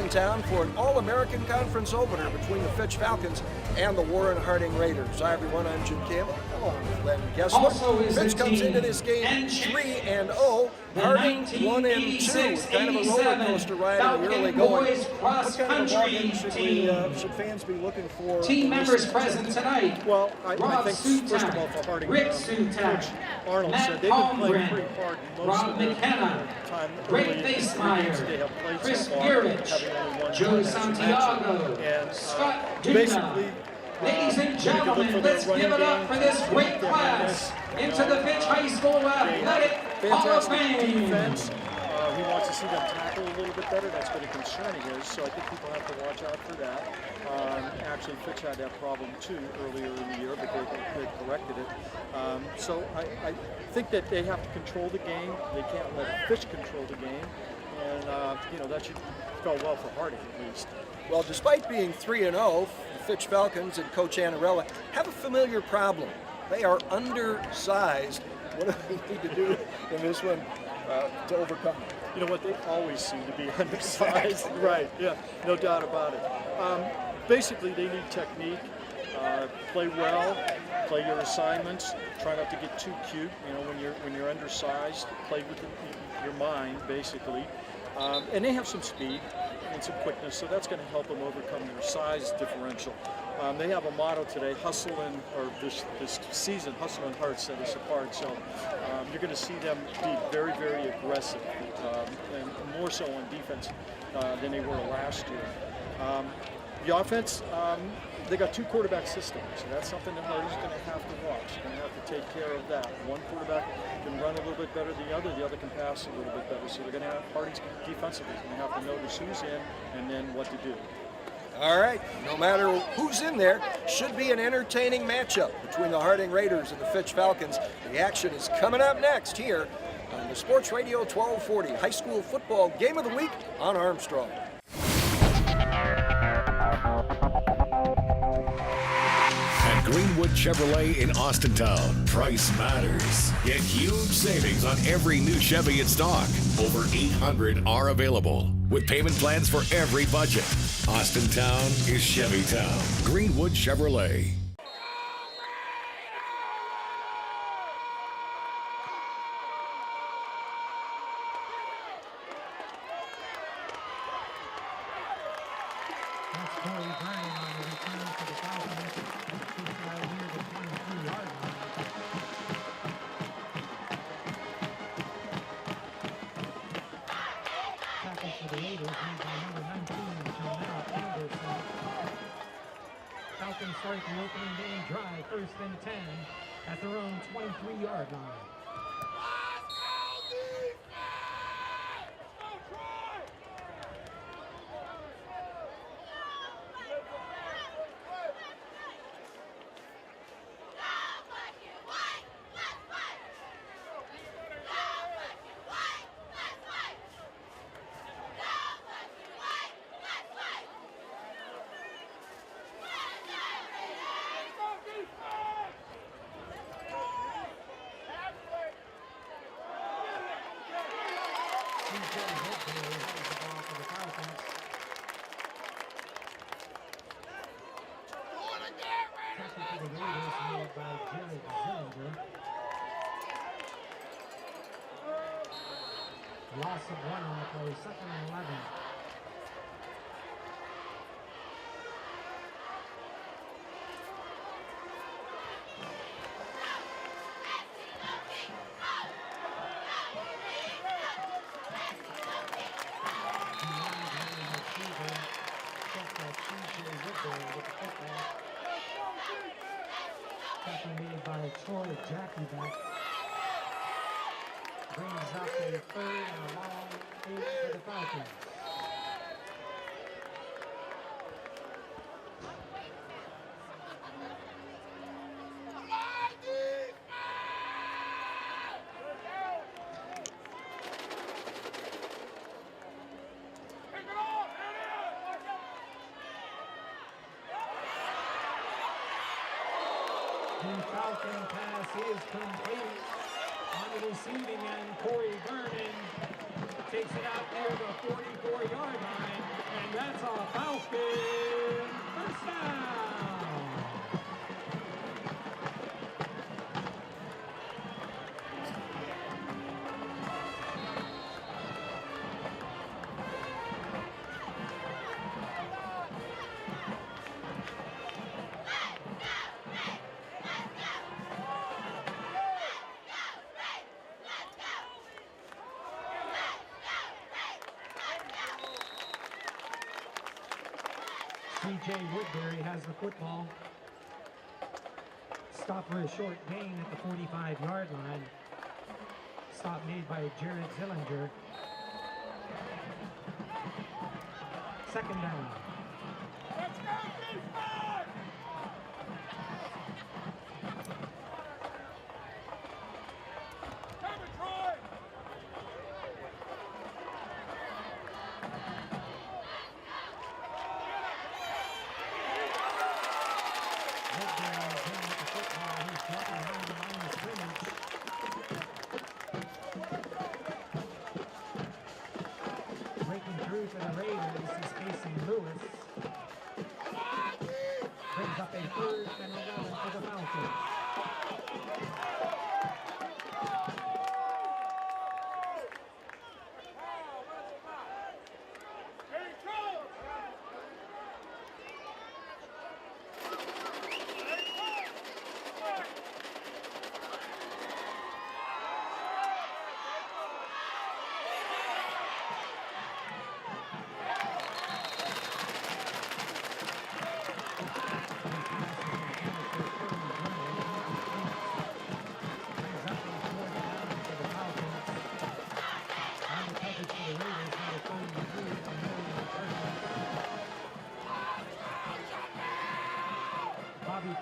Austintown for an All-American Conference opener between the Fitch Falcons and the Warren Harding Raiders. Hi everyone, I'm Jim Campbell. Hello, I'm Glenn Kessler. Fitch comes into this game 3-0. Harding 1-2. Kind of a roller coaster ride in the early going. What kind of ballgame should fans be looking for? Team members present tonight. Well, I think first of all for Harding, Coach Arnold said they've been playing pretty hard most of the time. Greg Basemeyer, Chris Gurich, Joe Santiago, Scott Duna. Ladies and gentlemen, let's give it up for this great class into the Fitch High School Athletic Hall of Fame. Defense. He wants to see them tackle a little bit better. That's what a concern is, so I think people have to watch out for that. Actually, Fitch had that problem too earlier in the year, but they corrected it. So I think that they have to control the game. They can't let Fitch control the game, and that should go well for Harding at least. Well, despite being 3-0, the Fitch Falcons and Coach Annarella have a familiar problem. They are undersized. What do they need to do in this one to overcome it? You know what, they always seem to be undersized. Right, yeah, no doubt about it. Basically, they need technique, play well, play your assignments, try not to get too cute, when you're undersized, play with your mind, basically. And they have some speed and some quickness, so that's going to help them overcome their size differential. They have a motto today, this season, hustle and heart set us apart. So you're going to see them be very, very aggressive, and more so on defense than they were last year. The offense, they got two quarterback systems. So that's something that Harding's going to have to watch. They're going to have to take care of that. One quarterback can run a little bit better than the other can pass a little bit better. So they're going to have Harding's defensively. They're going to have to notice who's in and then what to do. All right, no matter who's in there, should be an entertaining matchup between the Harding Raiders and the Fitch Falcons. The action is coming up next here on the Sports Radio 1240 High School Football Game of the Week on Armstrong. At Greenwood Chevrolet in Austintown, price matters. Get huge savings on every new Chevy in stock. Over 800 are available, with payment plans for every budget. Austintown is Chevytown. Greenwood Chevrolet. Falcons start the opening game drive, 1st and 10 at their own 23-yard line. Loss of 1 on the play, 2nd and 11. Tackle made by Troy Jackie back. Brings up a 3rd and a long 8 for the Falcons. The Falcon pass is complete. On the receiving end, Corey Vernon takes it out near the 44-yard line, and C.J. Woodbury has the football. Stop for a short gain at the 45-yard line. Stop made by Jared Zillinger. Second down. Let's go, defense! Come and try! Breaking through for the Raiders is facing Lewis. Brings up a 3rd and 11 for the Falcons.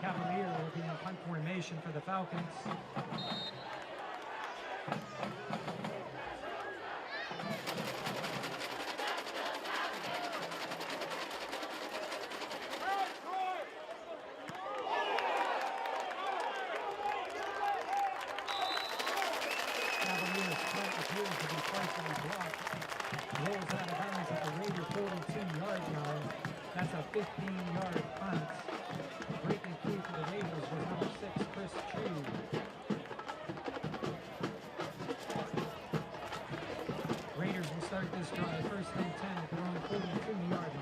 Cavalier will be in punt formation for the Falcons. Cavalier's punt appears to be partially blocked. Rolls out of bounds at the Raider 42-yard line. That's a 15-yard punt. Breaking through for the Raiders was number 6, Chris True. Raiders will start this drive 1st and 10 at their own 42-yard line.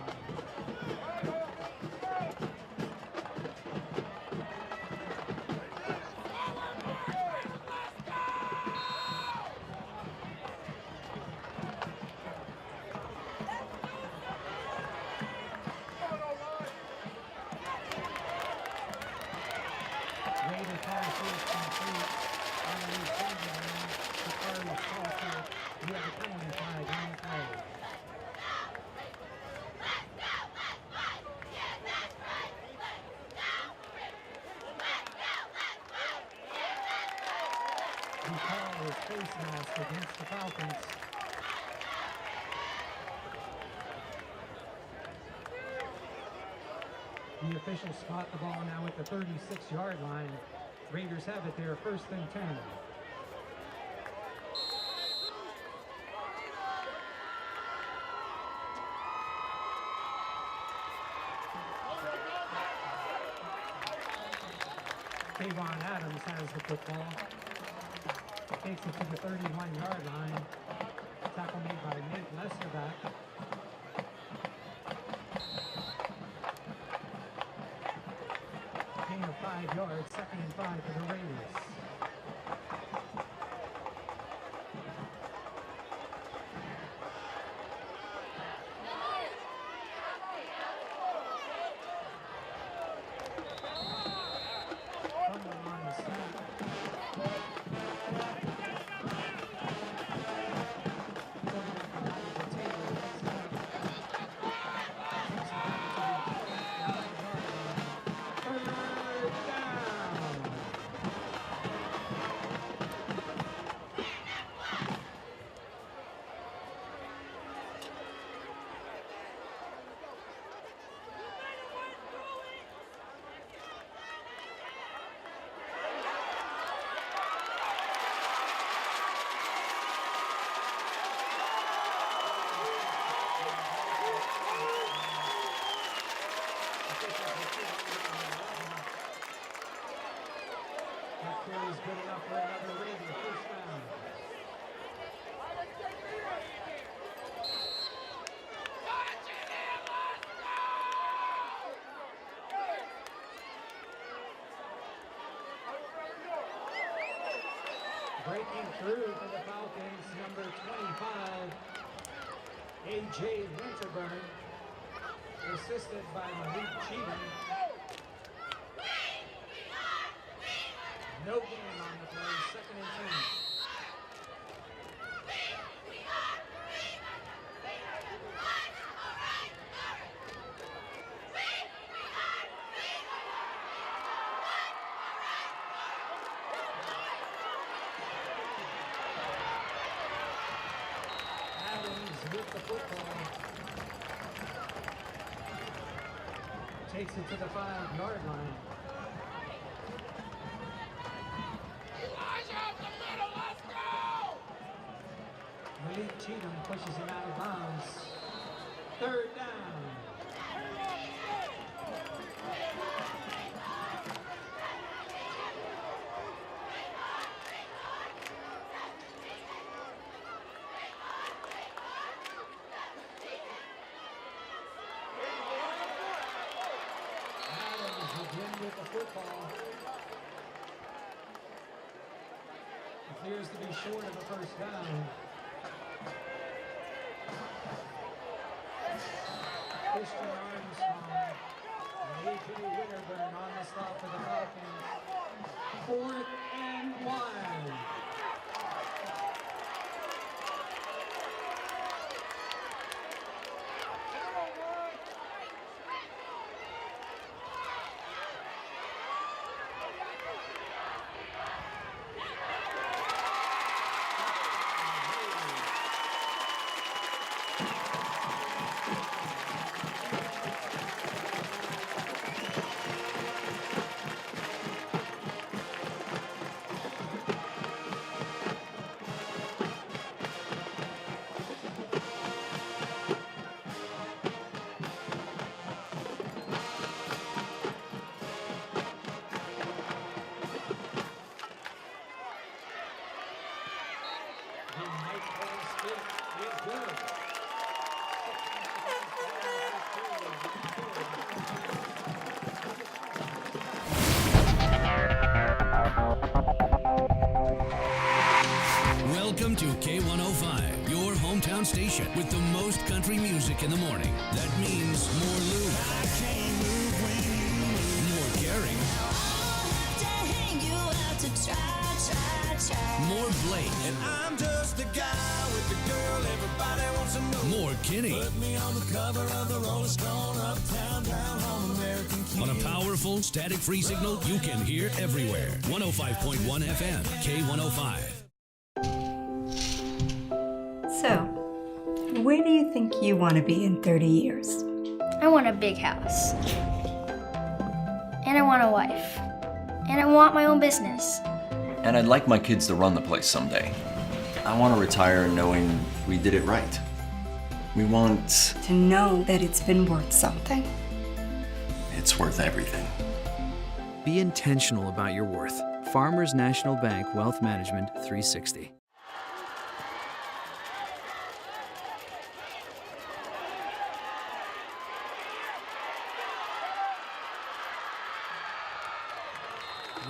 Face mask against the Falcons. The officials spot the ball now at the 36-yard line. Raiders have it there, 1st and 10. Kayvon Adams has the football. Takes it to the 31-yard line. Tackle made by Nate Lesterback. Gain of 5 yards, 2nd and 5 for the Raiders. Fumble on the snap. Carry's good enough for another Raider 1st down. Breaking through for the Falcons, number 25, A.J. Winterburn. This assisted by Malik Cheatham. No gain on the play, 2nd and 10. With the football, takes it to the 5-yard line. Elijah up the middle, let's go! Malik Cheatham pushes him out of bounds. 3rd down. With the football. Appears to be short of a 1st down. Christian Armstrong and A.J. Winterburn on the stop for the Falcons. 4th and 1. Welcome to K105, your hometown station with the most country music in the morning. That means more Lou, more caring, more Blake, and I'm just the guy with the girl everybody wants to know. more Kenny. Put me on the cover of the Rolling Stone, uptown, down home, American King. On a powerful, static-free signal you can hear everywhere. 105.1 FM, K105. So, where do you think you want to be in 30 years? I want a big house. And I want a wife. And I want my own business. And I'd like my kids to run the place someday. I want to retire knowing we did it right. We want... To know that it's been worth something. It's worth everything. Be intentional about your worth. Farmers National Bank Wealth Management 360.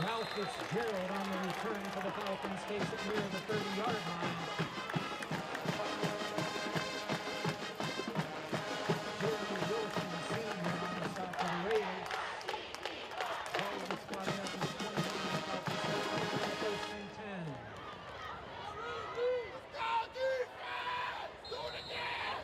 Ralph Fitzgerald on the return for the Falcons, takes it near the 30-yard line. Jeremy Wilson Sr. on the stop for the Raiders. Ball was spotted up at 29, Falcons 1st and 10. Let's go, defense! Do it again!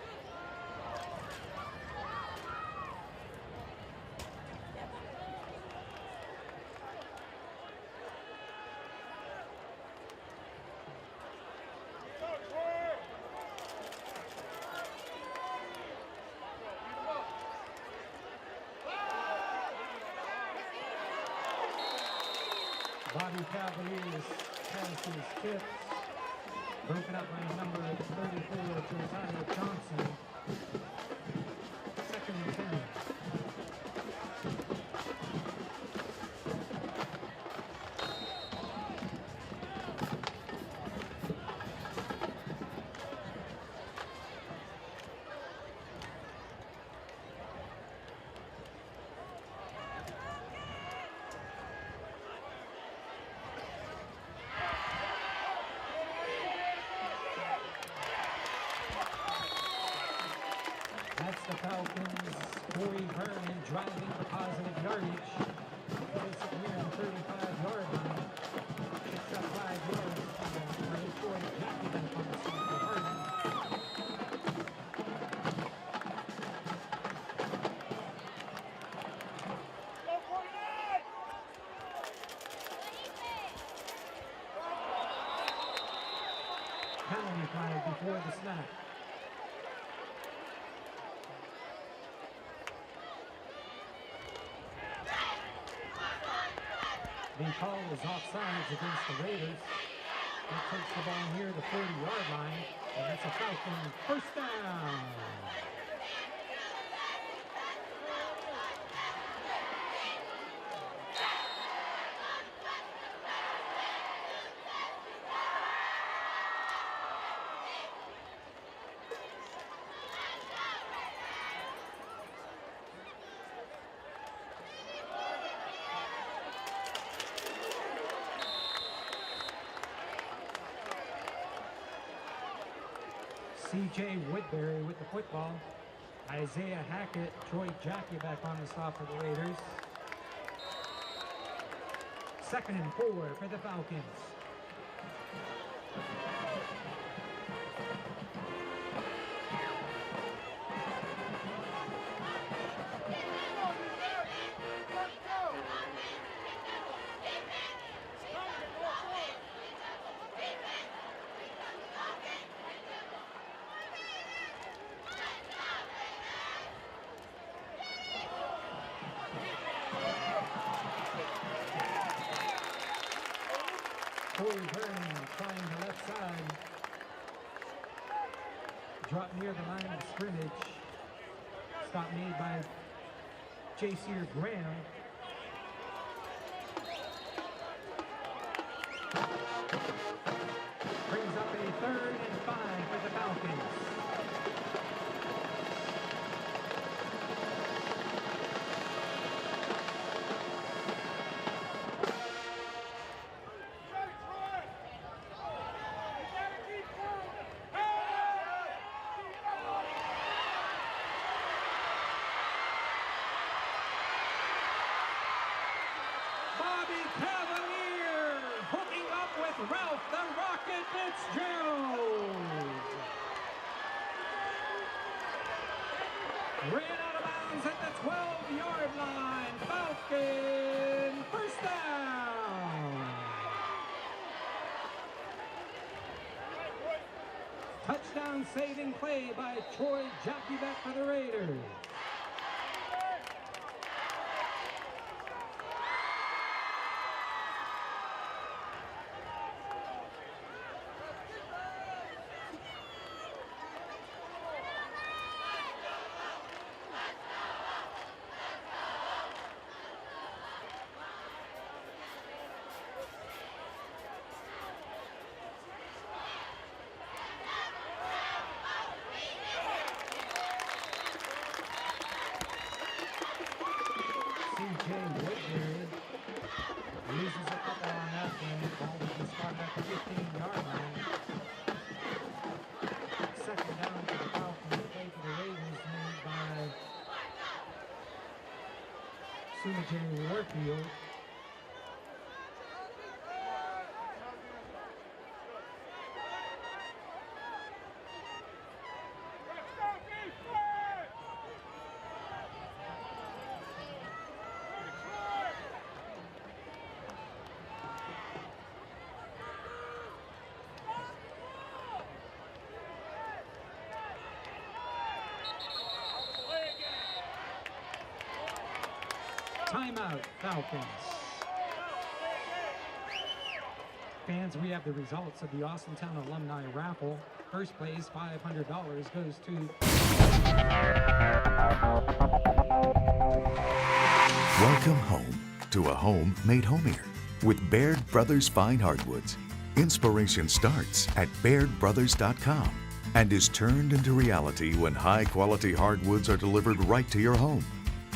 Bobby Cavaliers passes tips. Broken up by number 34, Josiah Johnson. 2nd and 10. Boardman driving for positive yardage. Plays it near the 35-yard line. Picks up 5 yards for the Troy Jackie back on the stop for Harden. Penalty flag before the snap. The call is offsides against the Raiders. That takes the ball near the 40-yard line, and that's a Falcon first down. C.J. Woodbury with the football. Isaiah Hackett, Troy Jackie back on the stop for the Raiders. 2nd and 4 for the Falcons. Boardman trying the left side. Drop near the line of scrimmage. Stop made by J.C. Graham. Brings up a 3rd and 5 for the Falcons. Cavalier hooking up with Ralph the Rocket Fitzgerald. Ran out of bounds at the 12-yard line. Falcon first down. Touchdown saving play by Troy Jackie back for the Raiders. C.J. Woodbury loses a couple on that one. Ball will be spotted at the 15-yard line. 2nd down for the Falcons. Play for the Raiders made by Sumajay Warfield. Timeout, Falcons. Fans, we have the results of the Austintown Alumni Raffle. First place, $500 goes to... Welcome home to a home made homier with Baird Brothers Fine Hardwoods. Inspiration starts at BairdBrothers.com and is turned into reality when high-quality hardwoods are delivered right to your home.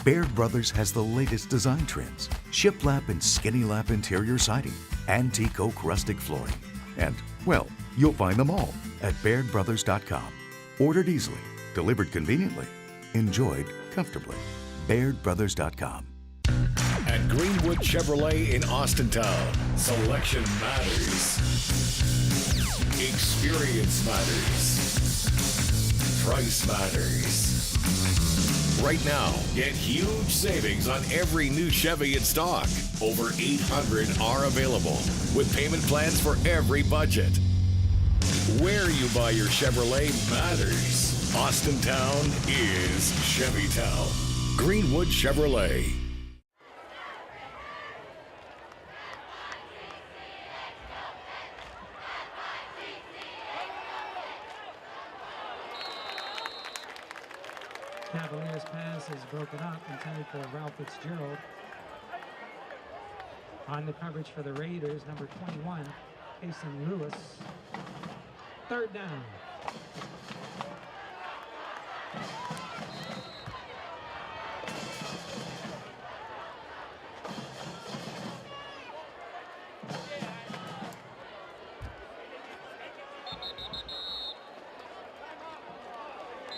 Baird Brothers has the latest design trends, shiplap and skinny lap interior siding, antique oak rustic flooring, and, well, you'll find them all at BairdBrothers.com. Ordered easily, delivered conveniently. enjoyed comfortably. BairdBrothers.com. At Greenwood Chevrolet in Austintown, selection matters. Experience matters. Price matters. Right now, get huge savings on every new Chevy in stock. Over 800 are available, with payment plans for every budget. Where you buy your Chevrolet matters. Austintown is Chevytown. Greenwood Chevrolet. Cavaliers pass is broken up intended for Ralph Fitzgerald. On the coverage for the Raiders, number 21, Jason Lewis. Third down.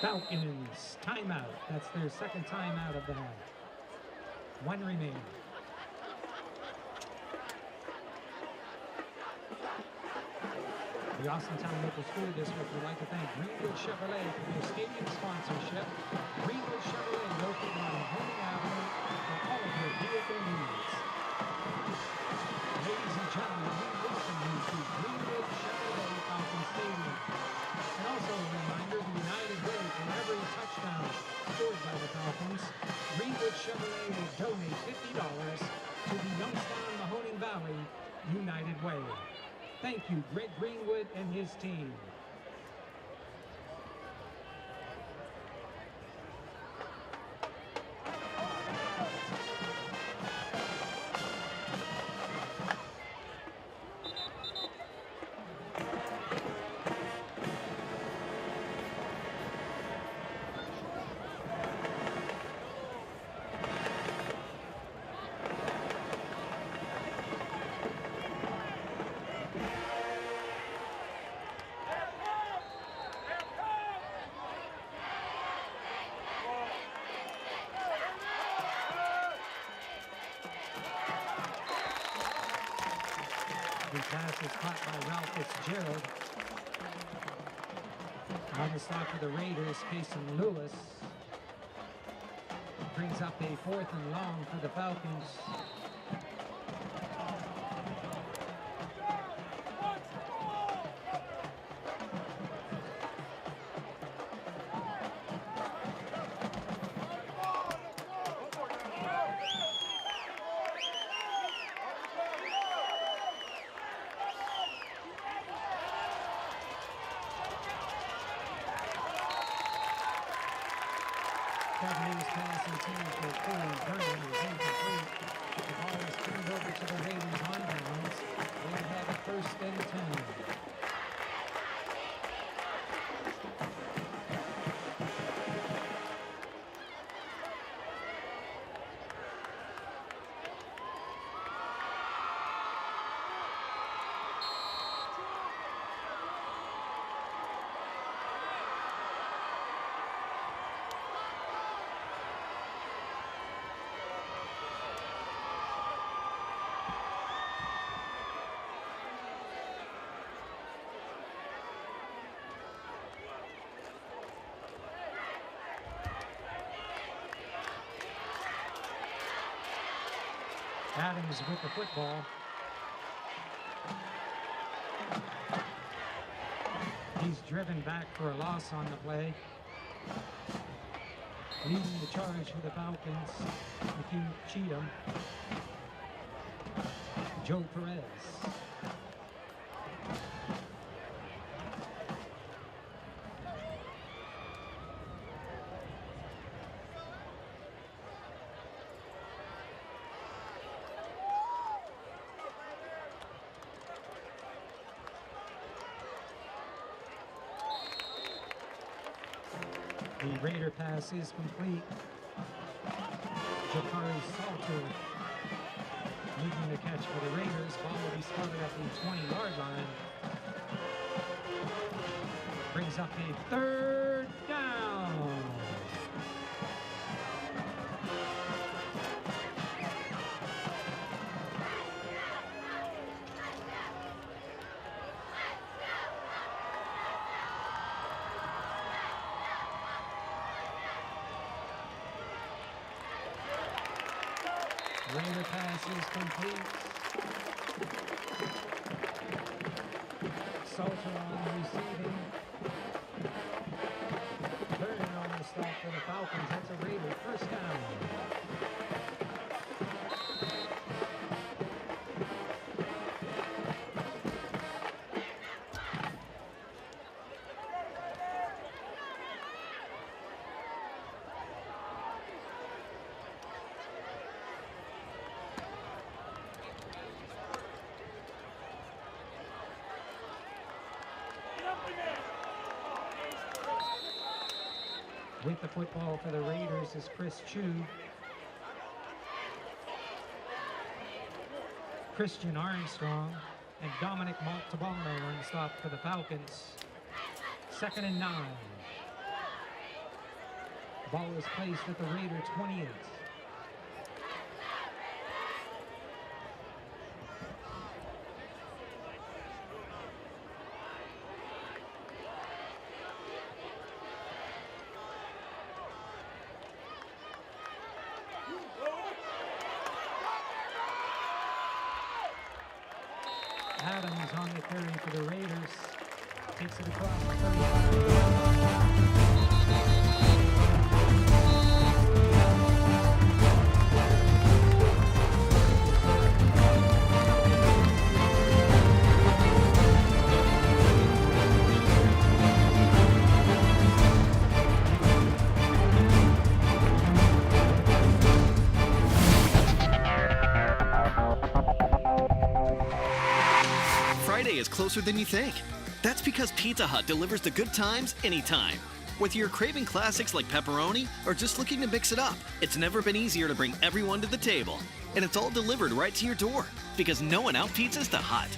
Falcons, timeout. That's their second timeout of the half. One remaining. The Austintown Local School District would like to thank Greenwood Chevrolet for their stadium sponsorship. Greenwood Chevrolet, located on Honing Avenue, for all of your vehicle needs. Ladies and gentlemen, we welcome you to Greenwood Chevrolet Falcon Stadium. And also a reminder, the United Way for every touchdown scored by the Falcons. Greenwood Chevrolet will donate $50 to the Youngstown-Mahoning Valley United Way. Thank you, Greg Greenwood and his team. The pass is caught by Ralph Fitzgerald. On the stop for the Raiders, Jason Lewis brings up a 4th and long for the Falcons. Cavaliers pass intended for Corey Vernon is incomplete. The ball is turned over to the Raiders on downs. They have a 1st and 10. Adams with the football. He's driven back for a loss on the play. Leading the charge for the Falcons, Matthew Cheatham. Joe Perez. The Raider pass is complete. Jakari Salter leading the catch for the Raiders. Ball will be spotted at the 20-yard line. Brings up a 3rd down. Raider pass is complete. Salter on receiving. Turning on the stop for the Falcons. That's a Raider first down. With the football for the Raiders is Chris Chu. Christian Armstrong and Dominic Montalbano on the stop for the Falcons. 2nd and 9. Ball is placed at the Raider 28. Adams on the carry for the Raiders. Takes it across the 35. Friday is closer than you think. That's because Pizza Hut delivers the good times anytime. Whether you're craving classics like pepperoni or just looking to mix it up, it's never been easier to bring everyone to the table. And it's all delivered right to your door because no one out-pizzas the Hut.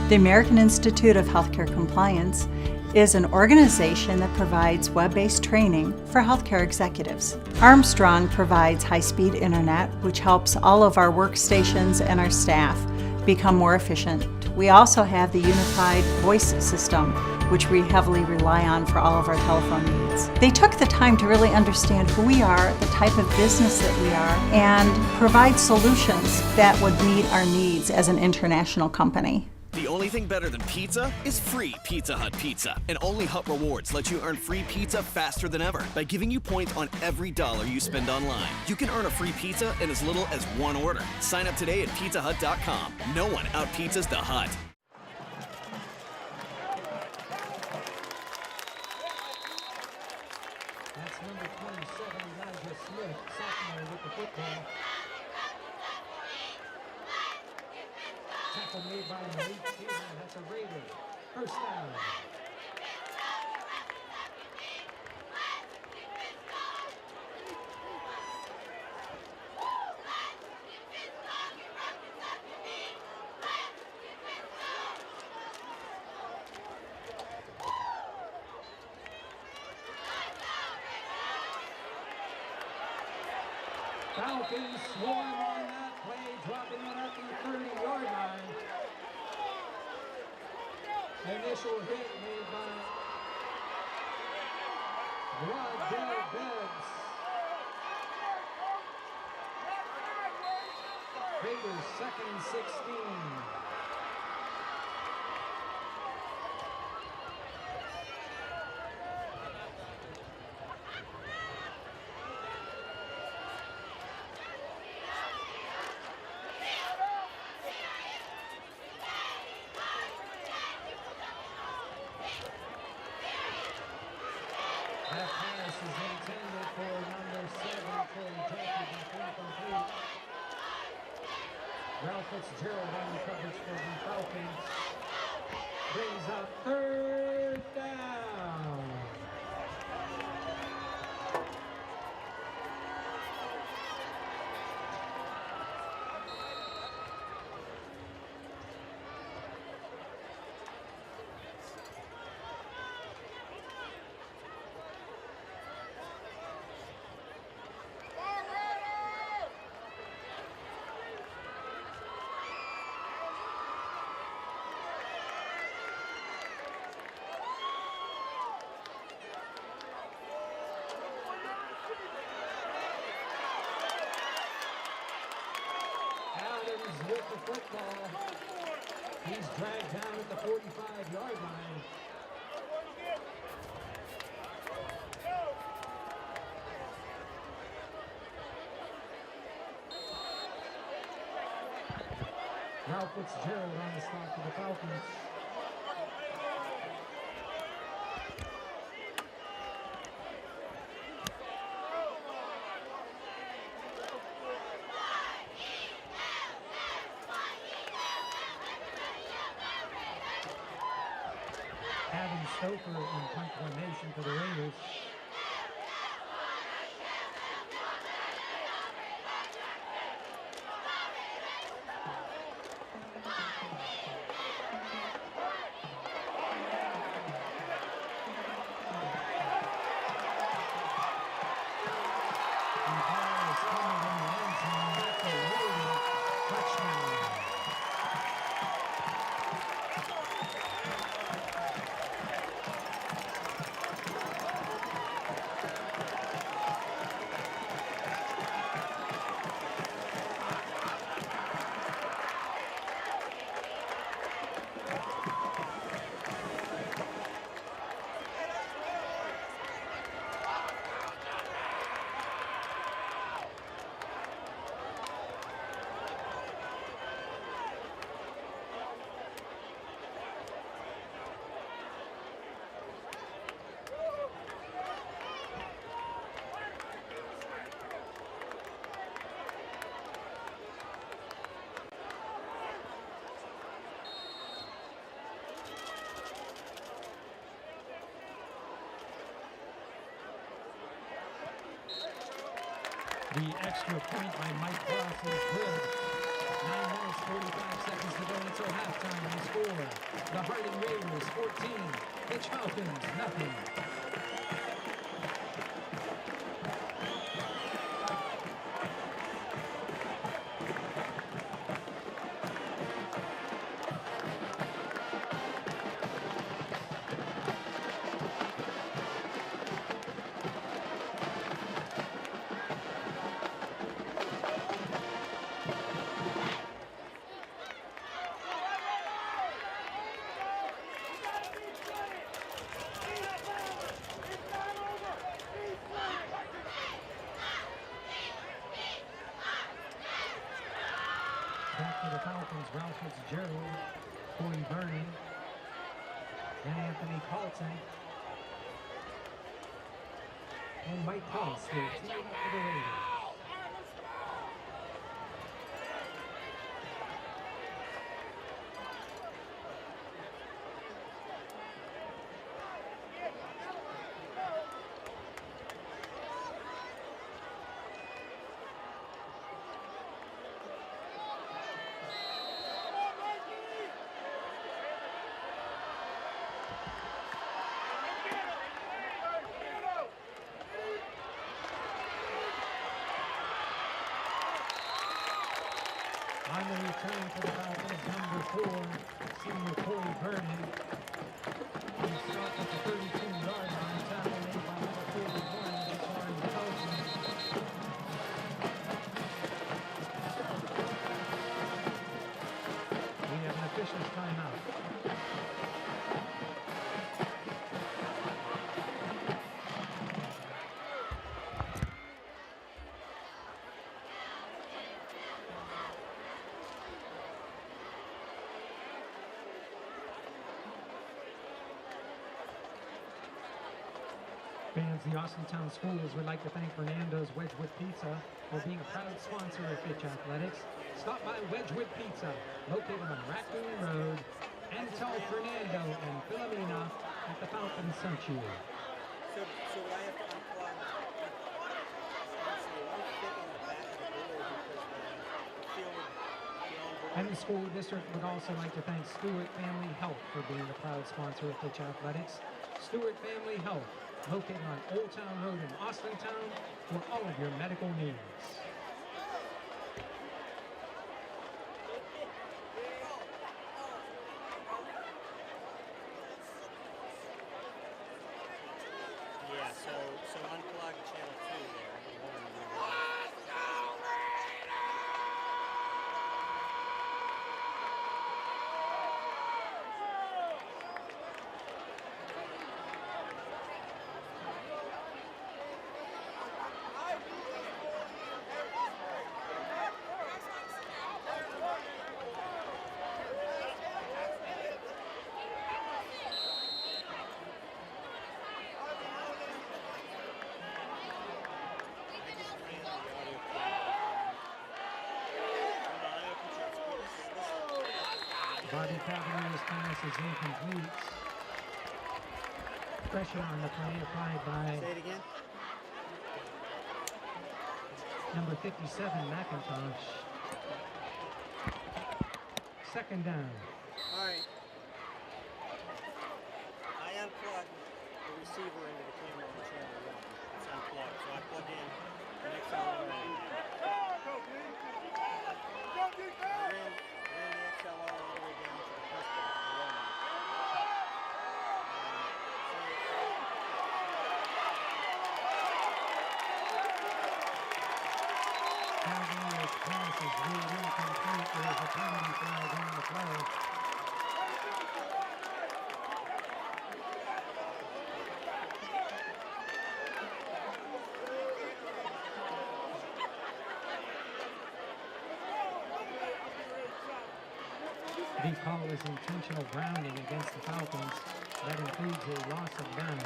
The American Institute of Healthcare Compliance is an organization that provides web-based training for healthcare executives. Armstrong provides high-speed internet, which helps all of our workstations and our staff become more efficient. We also have the unified voice system, which we heavily rely on for all of our telephone needs. They took the time to really understand who we are, the type of business that we are, and provide solutions that would meet our needs as an international company. The only thing better than pizza is free Pizza Hut pizza. And only Hut Rewards lets you earn free pizza faster than ever by giving you points on every dollar you spend online. You can earn a free pizza in as little as one order. Sign up today at pizzahut.com. No one out-pizzas the Hut. That's number 27, Elijah Smith, sophomore with the football. Tackle made by Malik Taylor. That's a Raider. First down. Falcons swarm on that play, dropping it at the 30-yard line. Initial hit made by Waddell Beggs. Raiders 2nd and 16. That pass is intended for number 7, Troy Jenkins, incomplete. Ralph Fitzgerald on the coverage for the Falcons. Brings up 3rd down. with the football. He's dragged down at the 45-yard line. Ralph Fitzgerald on the stop for the Falcons. Stoker in punt formation for the Raiders. The extra point by Mike Cross is good. 9 minutes, 45 seconds to go until halftime. The score, the Harding Raiders 14, Fitch Falcons nothing. Ralph Fitzgerald, Boardman, and Anthony Carlton, and Mike Cross will team up for the Raiders. On the return for the Falcons, number 4, senior Corey Vernon. He stopped at the 32-yard line, tackle made by number 41, that's Armstrong Felton. We have an official's timeout. Fans, the Austintown schools would like to thank Fernando's Wedgwood Pizza for being a proud sponsor of Fitch Athletics. Stop by Wedgwood Pizza, located on Raccoon Road, and tell Fernando and Philomena that the Falcons sent you. So I have to unplug And the school district would also like to thank Stewart Family Health for being a proud sponsor of Fitch Athletics. Stewart Family Health, located on Old Town Road in Austintown, for all of your medical needs. Yeah, so unplug channel 2 there. Let's go, Raiders! Bobby Cavalier's pass is incomplete. Pressure on the play applied by Say it again. number 57, McIntosh. Second down. All right. I unplugged the receiver into the camera on channel 1. It's unplugged, so I plug in the XLR. I ran the XLR all the way down to the press box below me. Cavalier's pass is ruled incomplete. There's a penalty flag on the play. The call is intentional grounding against the Falcons. That includes a loss of down.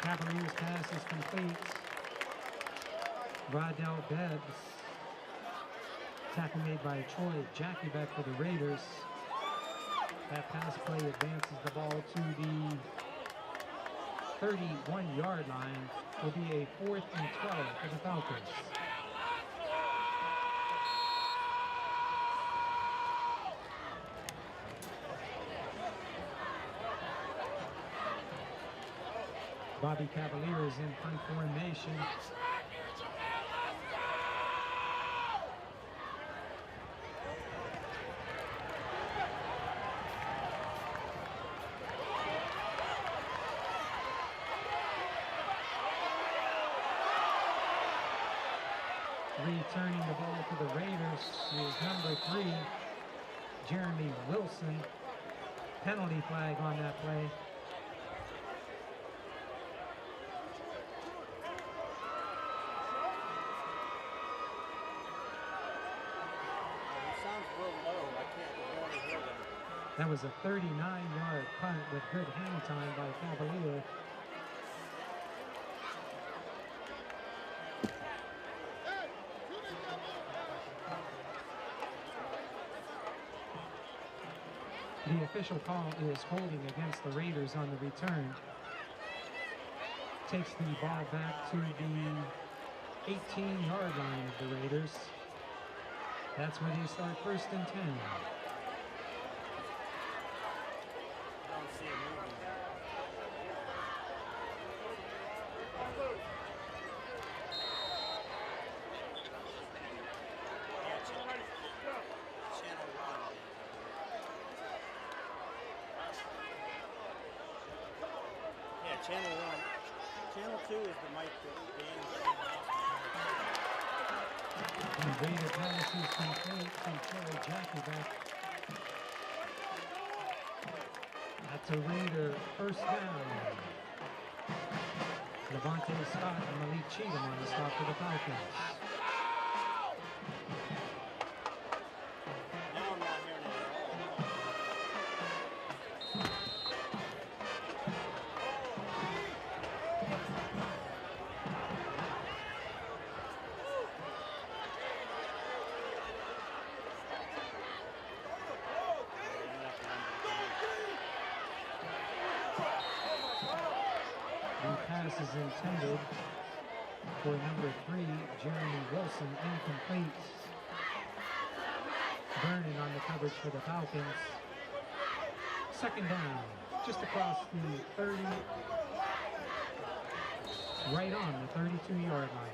Cavalier's pass is complete. Rodell Bebbs. Tackle made by Troy Jackie back for the Raiders. That pass play advances the ball to the 31-yard line. Will be a 4th and 12 for the Falcons. Bobby Cavalier is in punt formation. Returning the ball for the Raiders is number 3, Jeremy Wilson. Penalty flag on that play. That was a 39-yard punt with good hang time by Cavalier. The official call is holding against the Raiders on the return. Takes the ball back to the 18-yard line of the Raiders. That's where they start 1st and 10. Channel 1. Channel 2 is the mic that The Raider pass is complete to Troy Jackie back. That's a Raider 1st down. Levante Scott and Malik Cheatham on the stop for the Falcons. Is intended for number 3, Jeremy Wilson, incomplete. Vernon on the coverage for the Falcons. 2nd down, just across the 30, right on the 32-yard line.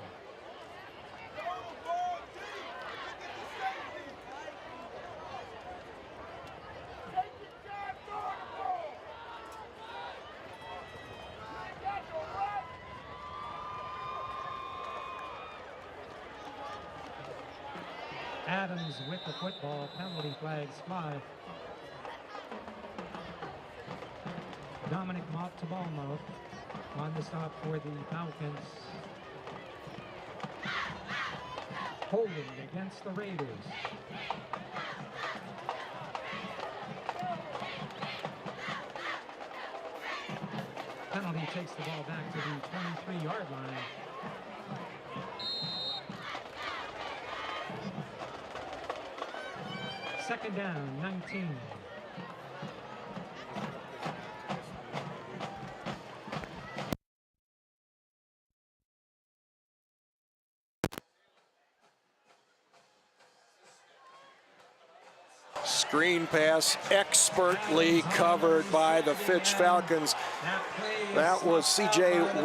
Adams with the football. Penalty flags fly. Dominic Montalbano on the stop for the Falcons. Holding against the Raiders. Penalty takes the ball back to the 23-yard line. Second down, 19. Screen pass expertly covered by the Fitch Falcons. That was AJ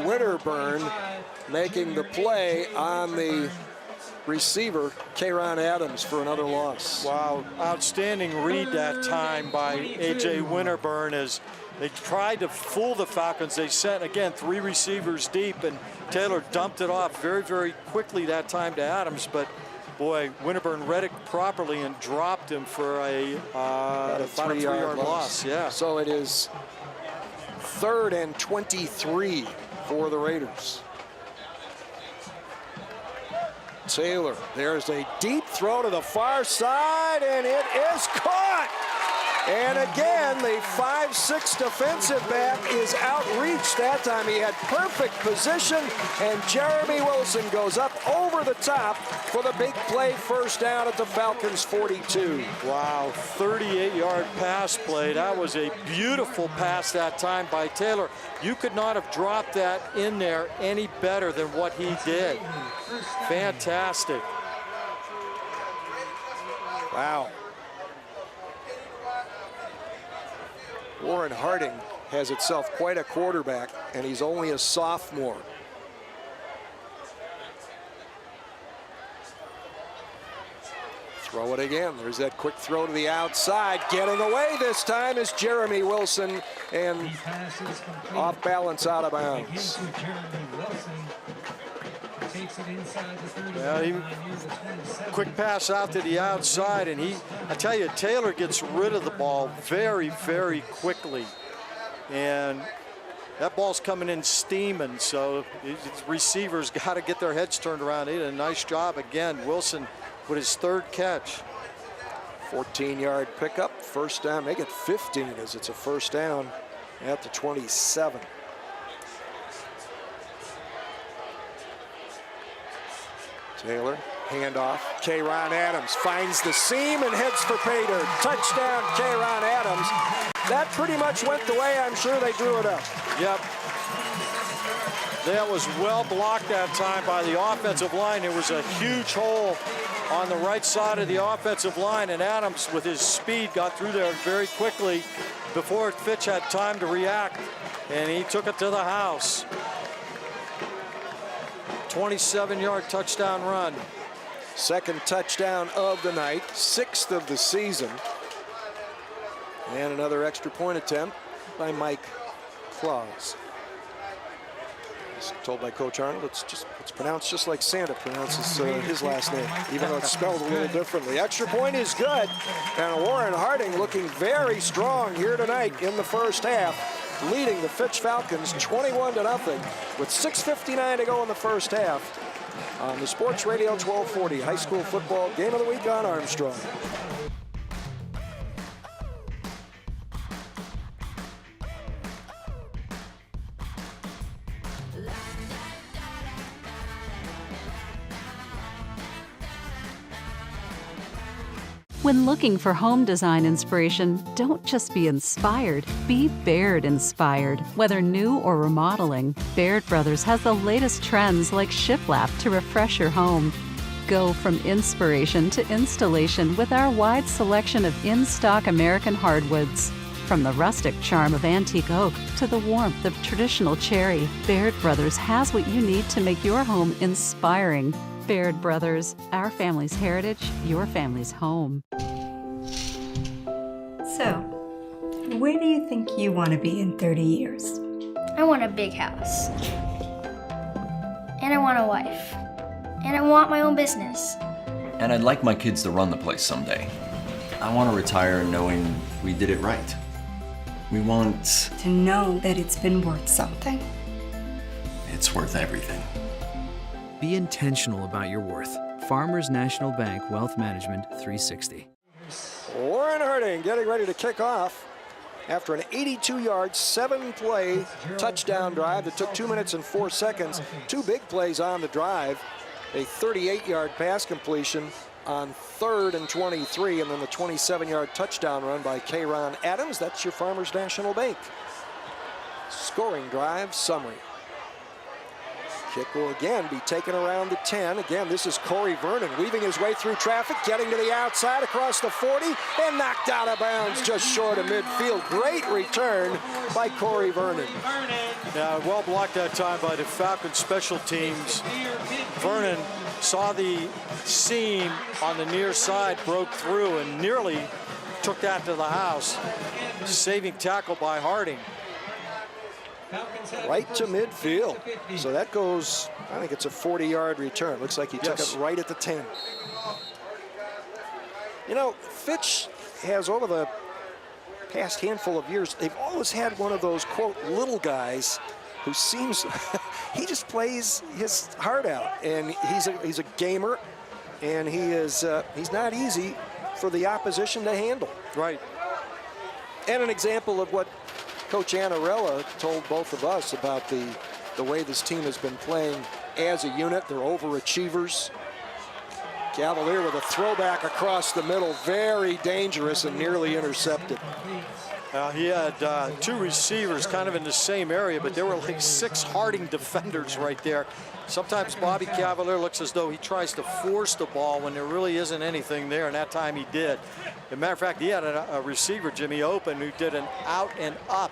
Winterburn making the play on the receiver, Kayron Adams, for another loss. Wow, outstanding read that time by AJ Winterburn as they tried to fool the Falcons. They sent, again, 3 receivers deep, and Taylor dumped it off very, very quickly that time to Adams, but boy, Winterburn read it properly and dropped him for about a 3-yard loss. Yeah. So it is 3rd and 23 for the Raiders. Taylor, there's a deep throw to the far side, and it is caught. And again, the 5'6" defensive back is outreached that time. He had perfect position, and Jeremy Wilson goes up over the top for the big play, first down at the Falcons 42. Wow, 38-yard pass play. That was a beautiful pass that time by Taylor. You could not have dropped that in there any better than what he did. Fantastic. Wow. Warren Harding has itself quite a quarterback, and he's only a sophomore. Throw it again. There's that quick throw to the outside. Getting away this time is Jeremy Wilson, and off balance, out of bounds. Yeah, quick pass out to the outside, and I tell you, Taylor gets rid of the ball very, very quickly. And that ball's coming in steaming, so his receivers got to get their heads turned around. He did a nice job again. Wilson with his 3rd catch. 14-yard pickup, first down. Make it 15 as it's a first down at the 27. Taylor, handoff. Kayron Adams finds the seam and heads for pay dirt. Touchdown, Kayron Adams. That pretty much went the way I'm sure they drew it up. Yep. That was well blocked that time by the offensive line. There was a huge hole on the right side of the offensive line, and Adams, with his speed, got through there very quickly before Fitch had time to react, and he took it to the house. 27-yard touchdown run. Second touchdown of the night, 6th of the season. And another extra point attempt by Mike Claus. He's told by Coach Arnold, it's pronounced just like Santa pronounces his last name, even though it's spelled a little differently. Extra point is good, and Warren Harding looking very strong here tonight in the first half, leading the Fitch Falcons 21-0 with 6:59 to go in the first half on the Sports Radio 1240 High School Football Game of the Week on Armstrong. When looking for home design inspiration, don't just be inspired, be Baird inspired. Whether new or remodeling, Baird Brothers has the latest trends like shiplap to refresh your home. Go from inspiration to installation with our wide selection of in-stock American hardwoods. From the rustic charm of antique oak to the warmth of traditional cherry, Baird Brothers has what you need to make your home inspiring. Baird Brothers, our family's heritage, your family's home. So, where do you think you want to be in 30 years? I want a big house. And I want a wife. And I want my own business. And I'd like my kids to run the place someday. I want to retire knowing we did it right. We want to know that it's been worth something. It's worth everything. Be intentional about your worth. Farmers National Bank Wealth Management 360. Warren Harding getting ready to kick off after an 82-yard, 7-play touchdown drive that took 2 minutes and 4 seconds. 2 big plays on the drive. A 38-yard pass completion on 3rd and 23, and then the 27-yard touchdown run by Kayron Adams. That's your Farmers National Bank scoring drive summary. Kick will again be taken around the 10. Again, this is Corey Vernon weaving his way through traffic, getting to the outside across the 40, and knocked out of bounds just short of midfield. Great return by Corey Vernon. Yeah, well blocked that time by the Falcons special teams. Vernon saw the seam on the near side, broke through, and nearly took that to the house. Saving tackle by Harding. Right to midfield. So that goes, I think it's a 40-yard return. Looks like he took it right at the 10. You know, Fitch has, over the past handful of years, they've always had one of those, quote, little guys who seems, he just plays his heart out. And he's a gamer, and he's not easy for the opposition to handle. Right. And an example of what Coach Annarella told both of us about the way this team has been playing as a unit. They're overachievers. Cavalier with a throwback across the middle, very dangerous and nearly intercepted. He had 2 receivers kind of in the same area, but there were like 6 Harding defenders right there. Sometimes Bobby Cavalier looks as though he tries to force the ball when there really isn't anything there, and that time he did. As a matter of fact, he had a receiver, Jimmy Open, who did an out and up,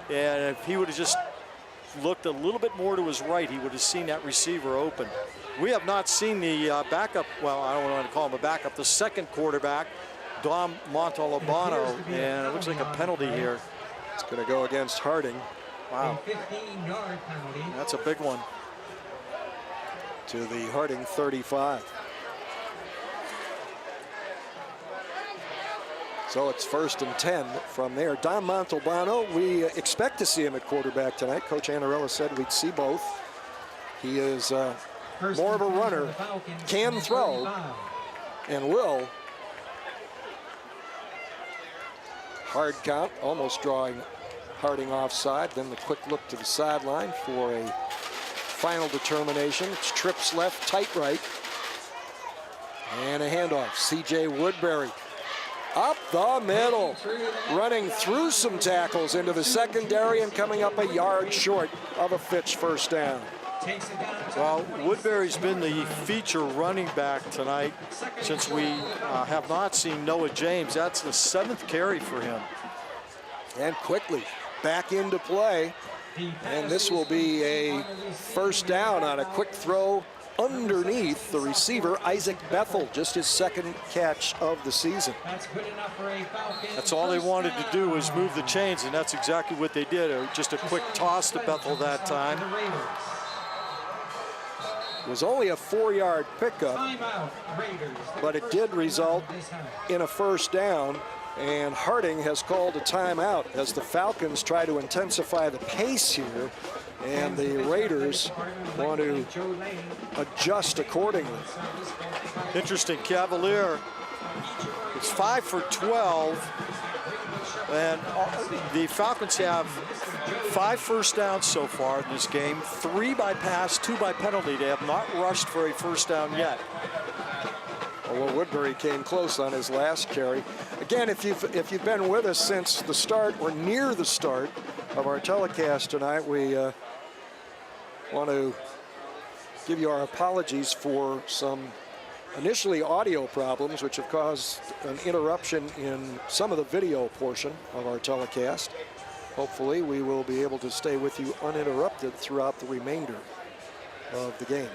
and if he would have just looked a little bit more to his right, he would have seen that receiver open. We have not seen the backup, well, I don't want to call him a backup, the second quarterback, Dom Montalbano, and it looks like a penalty here. It's going to go against Harding. Wow. 15-yard penalty. That's a big one. To the Harding 35. So it's 1st and 10 from there. Dom Montalbano, we expect to see him at quarterback tonight. Coach Annarella said we'd see both. He is more of a runner, can throw, and will. Hard count, almost drawing Harding offside. Then the quick look to the sideline for a final determination. It's trips left, tight right. And a handoff. C.J. Woodbury up the middle, running through some tackles into the secondary and coming up a yard short of a Fitch first down. Well, Woodbury's been the feature running back tonight since we have not seen Noah James. That's the 7th carry for him. And quickly back into play. And this will be a first down on a quick throw underneath the receiver, Isaac Bethel, just his 2nd catch of the season. That's all they wanted to do was move the chains, and that's exactly what they did. Just a quick toss to Bethel that time. It was only a 4-yard pickup, but it did result in a first down. And Harding has called a timeout as the Falcons try to intensify the pace here, and the Raiders want to adjust accordingly. Interesting. Cavalier is 5 for 12, and the Falcons have 5 first downs so far in this game, 3 by pass, 2 by penalty. They have not rushed for a first down yet. Well, Woodbury came close on his last carry. Again, if you've been with us since the start or near the start of our telecast tonight, we want to give you our apologies for some initially audio problems which have caused an interruption in some of the video portion of our telecast. Hopefully we will be able to stay with you uninterrupted throughout the remainder of the game.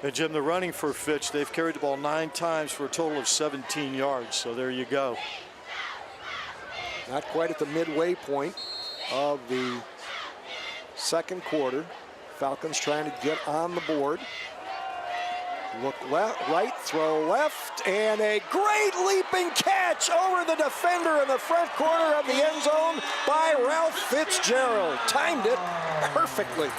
And Jim, the running for Fitch, they've carried the ball 9 times for a total of 17 yards. So there you go. Not quite at the midway point of the second quarter. Falcons trying to get on the board. Look left, right, throw left, and a great leaping catch over the defender in the front corner of the end zone by Ralph Fitzgerald. Timed it perfectly.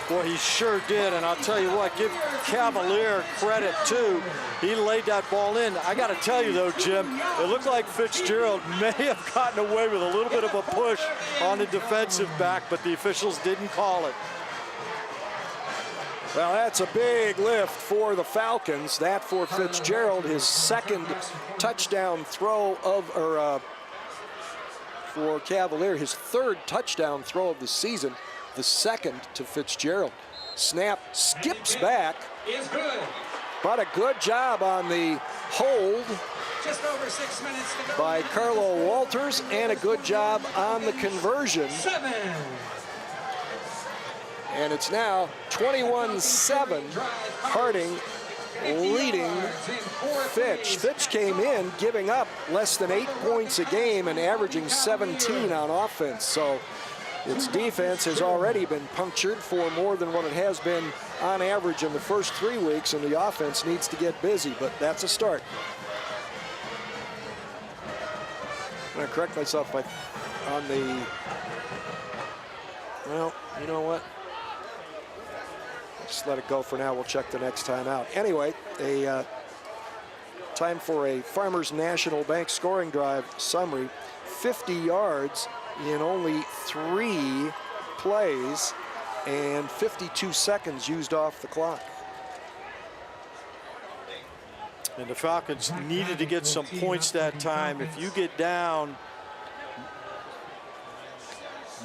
Boy, he sure did, and I'll tell you what, give Cavalier credit too. He laid that ball in. I got to tell you though, Jim, it looked like Fitzgerald may have gotten away with a little bit of a push on the defensive back, but the officials didn't call it. Well, that's a big lift for the Falcons. That for Fitzgerald, his second touchdown throw for Cavalier, his third touchdown throw of the season, the second to Fitzgerald. Snap skips back, but a good job on the hold Just over 6 minutes to go. by Carlo Walters, and a good job on the conversion. 7. And it's now 21-7, Harding leading Fitch. Fitch came in giving up less than 8 points a game and averaging 17 on offense. So its defense has already been punctured for more than what it has been on average in the first 3 weeks, and the offense needs to get busy, but that's a start. I'm going to correct myself on the, well, you know what? Just let it go for now. We'll check the next time out. Anyway, time for a Farmers National Bank scoring drive summary. 50 yards in only 3 plays and 52 seconds used off the clock. And the Falcons needed to get some points that time. If you get down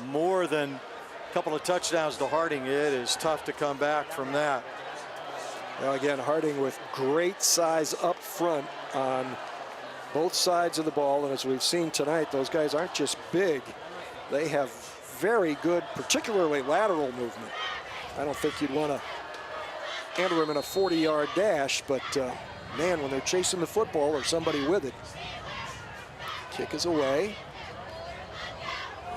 more than a couple of touchdowns to Harding, it is tough to come back from that. Now again, Harding with great size up front on both sides of the ball, and as we've seen tonight, those guys aren't just big, they have very good, particularly lateral movement. I don't think you'd want to enter them in a 40-yard dash, but man, when they're chasing the football or somebody with it, kick is away.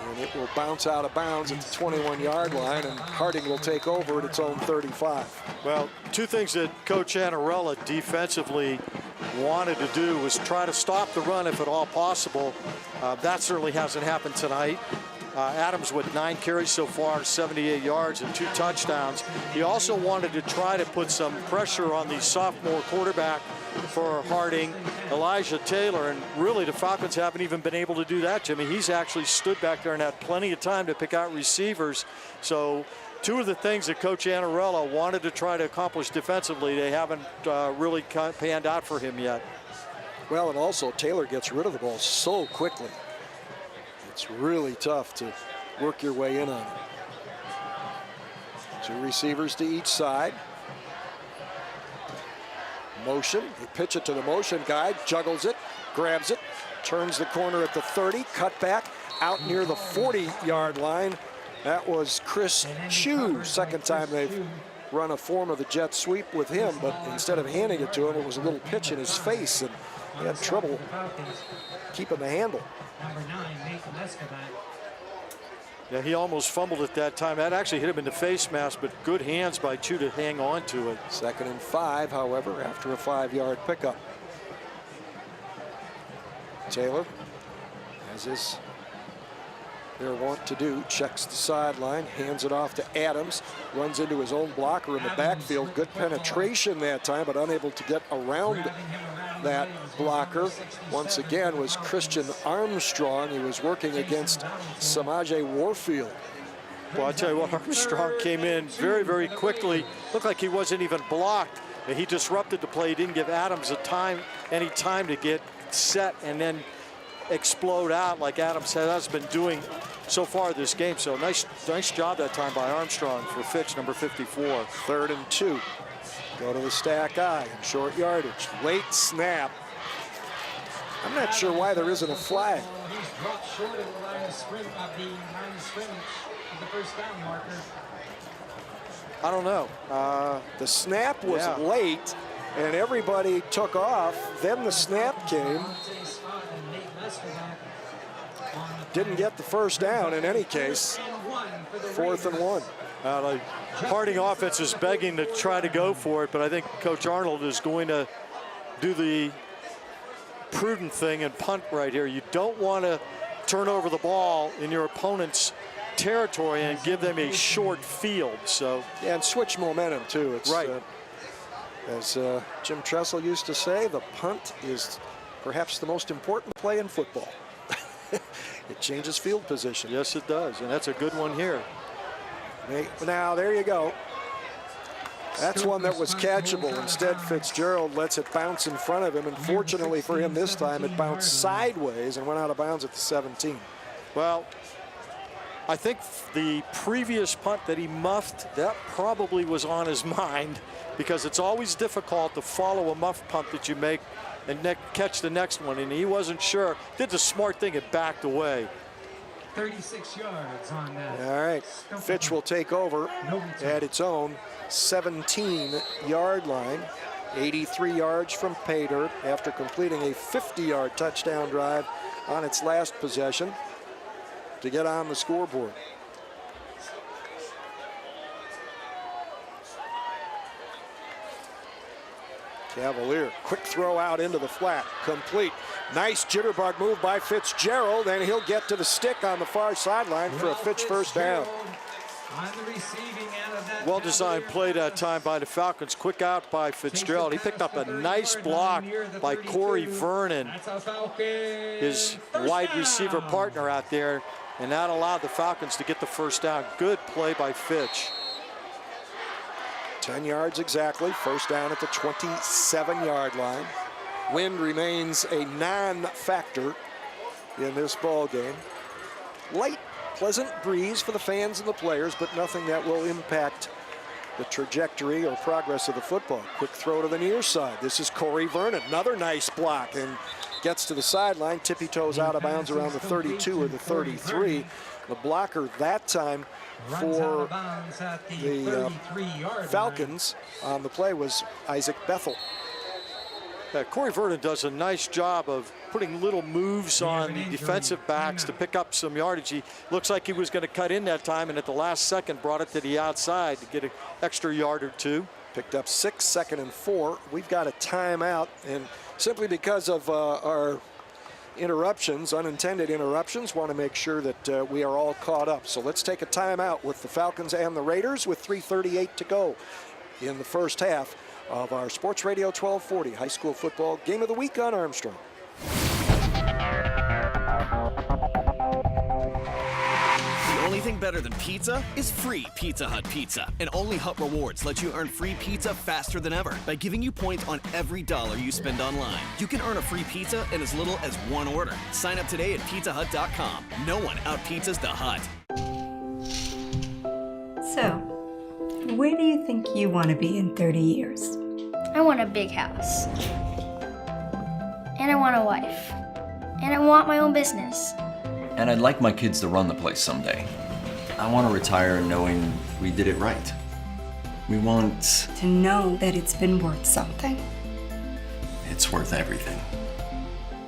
And it will bounce out of bounds at the 21-yard line, and Harding will take over at its own 35. Well, 2 things that Coach Annarella defensively wanted to do was try to stop the run if at all possible. That certainly hasn't happened tonight. Adams with 9 carries so far, 78 yards and 2 touchdowns. He also wanted to try to put some pressure on the sophomore quarterback for Harding, Elijah Taylor, and really the Falcons haven't even been able to do that, Jimmy. He's actually stood back there and had plenty of time to pick out receivers. So 2 of the things that Coach Annarella wanted to try to accomplish defensively, they haven't really panned out for him yet. Well, and also Taylor gets rid of the ball so quickly. It's really tough to work your way in on it. 2 receivers to each side. Motion, they pitch it to the motion guy, juggles it, grabs it, turns the corner at the 30, cut back out near the 40-yard line. That was Chris Chu, second time they've run a form of the jet sweep with him, but instead of handing it to him, it was a little pitch in his face, and he had trouble keeping the handle. Yeah, he almost fumbled at that time. That actually hit him in the face mask, but good hands by Chu to hang on to it. 2nd and 5, however, after a 5-yard pickup. Taylor, as is their wont to do, checks the sideline, hands it off to Adams, runs into his own blocker in the backfield. Good penetration that time, but unable to get around that blocker. Once again was Christian Armstrong. He was working against Samaje Warfield. Well, I tell you what, Armstrong came in very, very quickly. Looked like he wasn't even blocked. He disrupted the play. He didn't give Adams any time to get set and then explode out like Adams has been doing so far this game. So nice job that time by Armstrong for Fitch, number 54. 3rd and 2. Go to the stack eye in short yardage. Late snap. I'm not sure why there isn't a flag. He's dropped short of the line of scrimmage of the first down marker. I don't know. The snap was late, and everybody took off. Then the snap came. Didn't get the first down in any case. 4th and 1. The Harding offense is begging to try to go for it, but I think Coach Arnold is going to do the prudent thing and punt right here. You don't want to turn over the ball in your opponent's territory and give them a short field. So yeah, and switch momentum too. It's right. As Jim Tressel used to say, the punt is perhaps the most important play in football. It changes field position. Yes, it does, and that's a good one here. Now, there you go. That's one that was catchable. Instead, Fitzgerald lets it bounce in front of him, and fortunately for him this time, it bounced sideways and went out of bounds at the 17. Well, I think the previous punt that he muffed, that probably was on his mind, because it's always difficult to follow a muff punt that you make and catch the next one, and he wasn't sure. Did the smart thing and backed away. 36 yards on that. All right, Fitch will take over at its own 17-yard line. 83 yards from pay dirt after completing a 50-yard touchdown drive on its last possession to get on the scoreboard. Cavalier, quick throw out into the flat, complete. Nice jitterbug move by Fitzgerald, and he'll get to the stick on the far sideline for a Fitch first down. On the receiving end of that Well-designed play that time by the Falcons. Quick out by Fitzgerald. He picked up a nice block by Corey Vernon, his wide receiver partner out there, and that allowed the Falcons to get the first down. Good play by Fitch. 10 yards exactly, first down at the 27-yard line. Wind remains a non-factor in this ball game. Light, pleasant breeze for the fans and the players, but nothing that will impact the trajectory or progress of the football. Quick throw to the near side. This is Corey Vernon, another nice block, and gets to the sideline, tippy-toes out of bounds around the 32 or the 33. The blocker that time for the Falcons on the play was Isaac Bethel. Corey Vernon does a nice job of putting little moves on the defensive backs to pick up some yardage. He looks like he was going to cut in that time, and at the last second brought it to the outside to get an extra yard or two. Picked up 6, 2nd and 4. We've got a timeout, and simply because of our interruptions, unintended interruptions, want to make sure that we are all caught up. So let's take a timeout with the Falcons and the Raiders with 3:38 to go in the first half of our Sports Radio 1240 High School Football Game of the Week on Armstrong. The only thing better than pizza is free Pizza Hut pizza. And only Hut Rewards lets you earn free pizza faster than ever by giving you points on every dollar you spend online. You can earn a free pizza in as little as one order. Sign up today at pizzahut.com. No one out-pizzas the Hut. So, where do you think you want to be in 30 years? I want a big house. And I want a wife. And I want my own business. And I'd like my kids to run the place someday. I want to retire knowing we did it right. We want to know that it's been worth something. It's worth everything.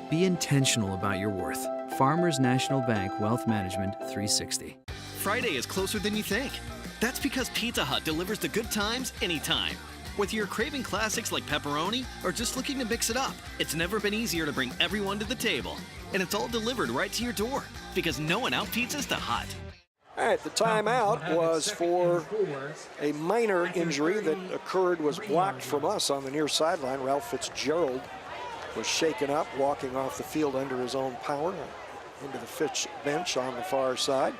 Be intentional about your worth. Farmers National Bank Wealth Management 360. Friday is closer than you think. That's because Pizza Hut delivers the good times anytime. Whether you're craving classics like pepperoni or just looking to mix it up, it's never been easier to bring everyone to the table. And it's all delivered right to your door because no one out-pizzas the Hut. All right, the timeout was for a minor injury that occurred, was blocked from us on the near sideline. Ralph Fitzgerald was shaken up, walking off the field under his own power into the Fitch bench on the far side.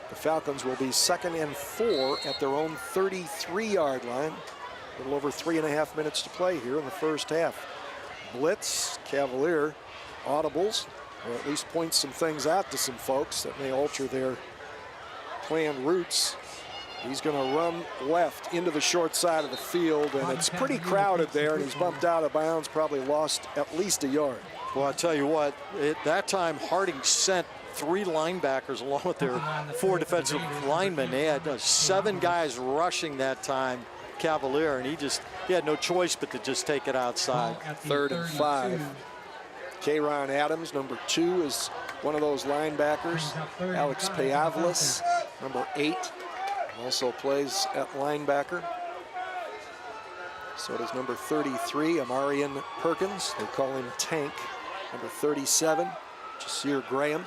The Falcons will be 2nd and 4 at their own 33-yard line. A little over 3.5 minutes to play here in the first half. Blitz, Cavalier, audibles, or at least points some things out to some folks that may alter their planned routes. He's going to run left into the short side of the field, and it's pretty crowded there, and he's bumped out of bounds, probably lost at least a yard. Well, I'll tell you what, at that time, Harding sent 3 linebackers along with their 4 defensive linemen. They had 7 guys rushing that time, Cavalier, and he had no choice but to just take it outside. 3rd and 5. K-Ron Adams, number 2, is one of those linebackers. Alex Payavlis, number 8, Also plays at linebacker. So does number 33, Amarian Perkins. They call him Tank. Number 37, Jasir Graham.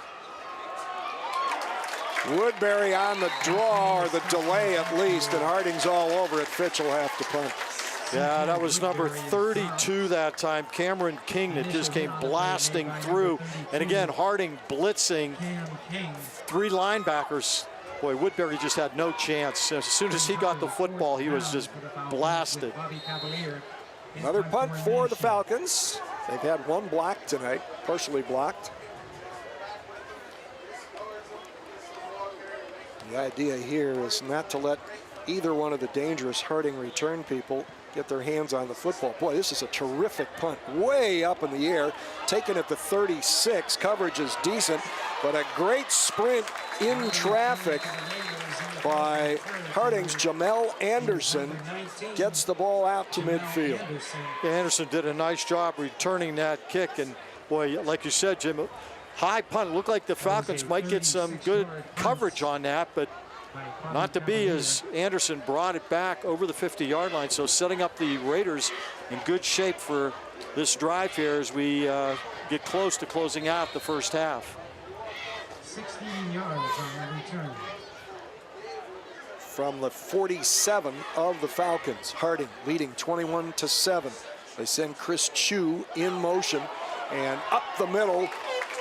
Woodbury on the draw, or the delay at least, and Harding's all over it. Fitch will have to punt. Yeah, that was number 32 that time, Cameron King, that just came blasting through. And again, Harding blitzing 3 linebackers. Boy, Woodbury just had no chance. As soon as he got the football, he was just blasted. Another punt for the Falcons. They've had one block tonight, partially blocked. The idea here is not to let either one of the dangerous Harding return people get their hands on the football. Boy, this is a terrific punt, way up in the air, taken at the 36. Coverage is decent, but a great sprint in traffic by Harding's Jamel Anderson gets the ball out to midfield. Yeah, Anderson did a nice job returning that kick, and boy, like you said, Jim, high punt. It looked like the Falcons might get some good coverage on that, but not to be, as Anderson brought it back over the 50-yard line. So setting up the Raiders in good shape for this drive here as we get close to closing out the first half. 16 yards on the return. From the 47 of the Falcons, Harding leading 21-7. They send Chris Chu in motion, and up the middle,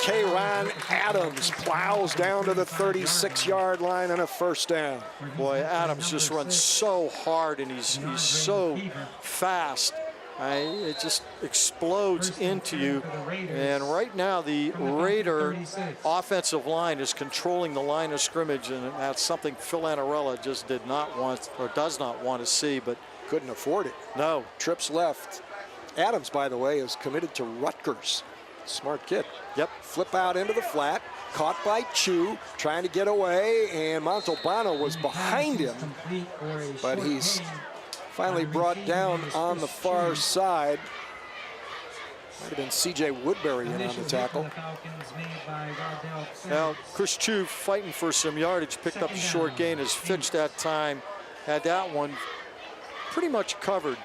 K-Ron Adams plows down to the 36-yard line and a first down. Boy, Adams just runs so hard, and he's so fast. It just explodes into you. And right now, the Raider offensive line is controlling the line of scrimmage, and that's something Phil Anarella just did not want, or does not want to see, but couldn't afford it. No. Trips left. Adams, by the way, is committed to Rutgers. Smart kid. Yep. Flip out into the flat, caught by Chu, trying to get away, and Montalbano was behind him, but he's finally brought down on the far side. Might have been C.J. Woodbury in on the tackle. Now, Chris Chu fighting for some yardage, picked up a short gain as Fitch that time had that one pretty much covered.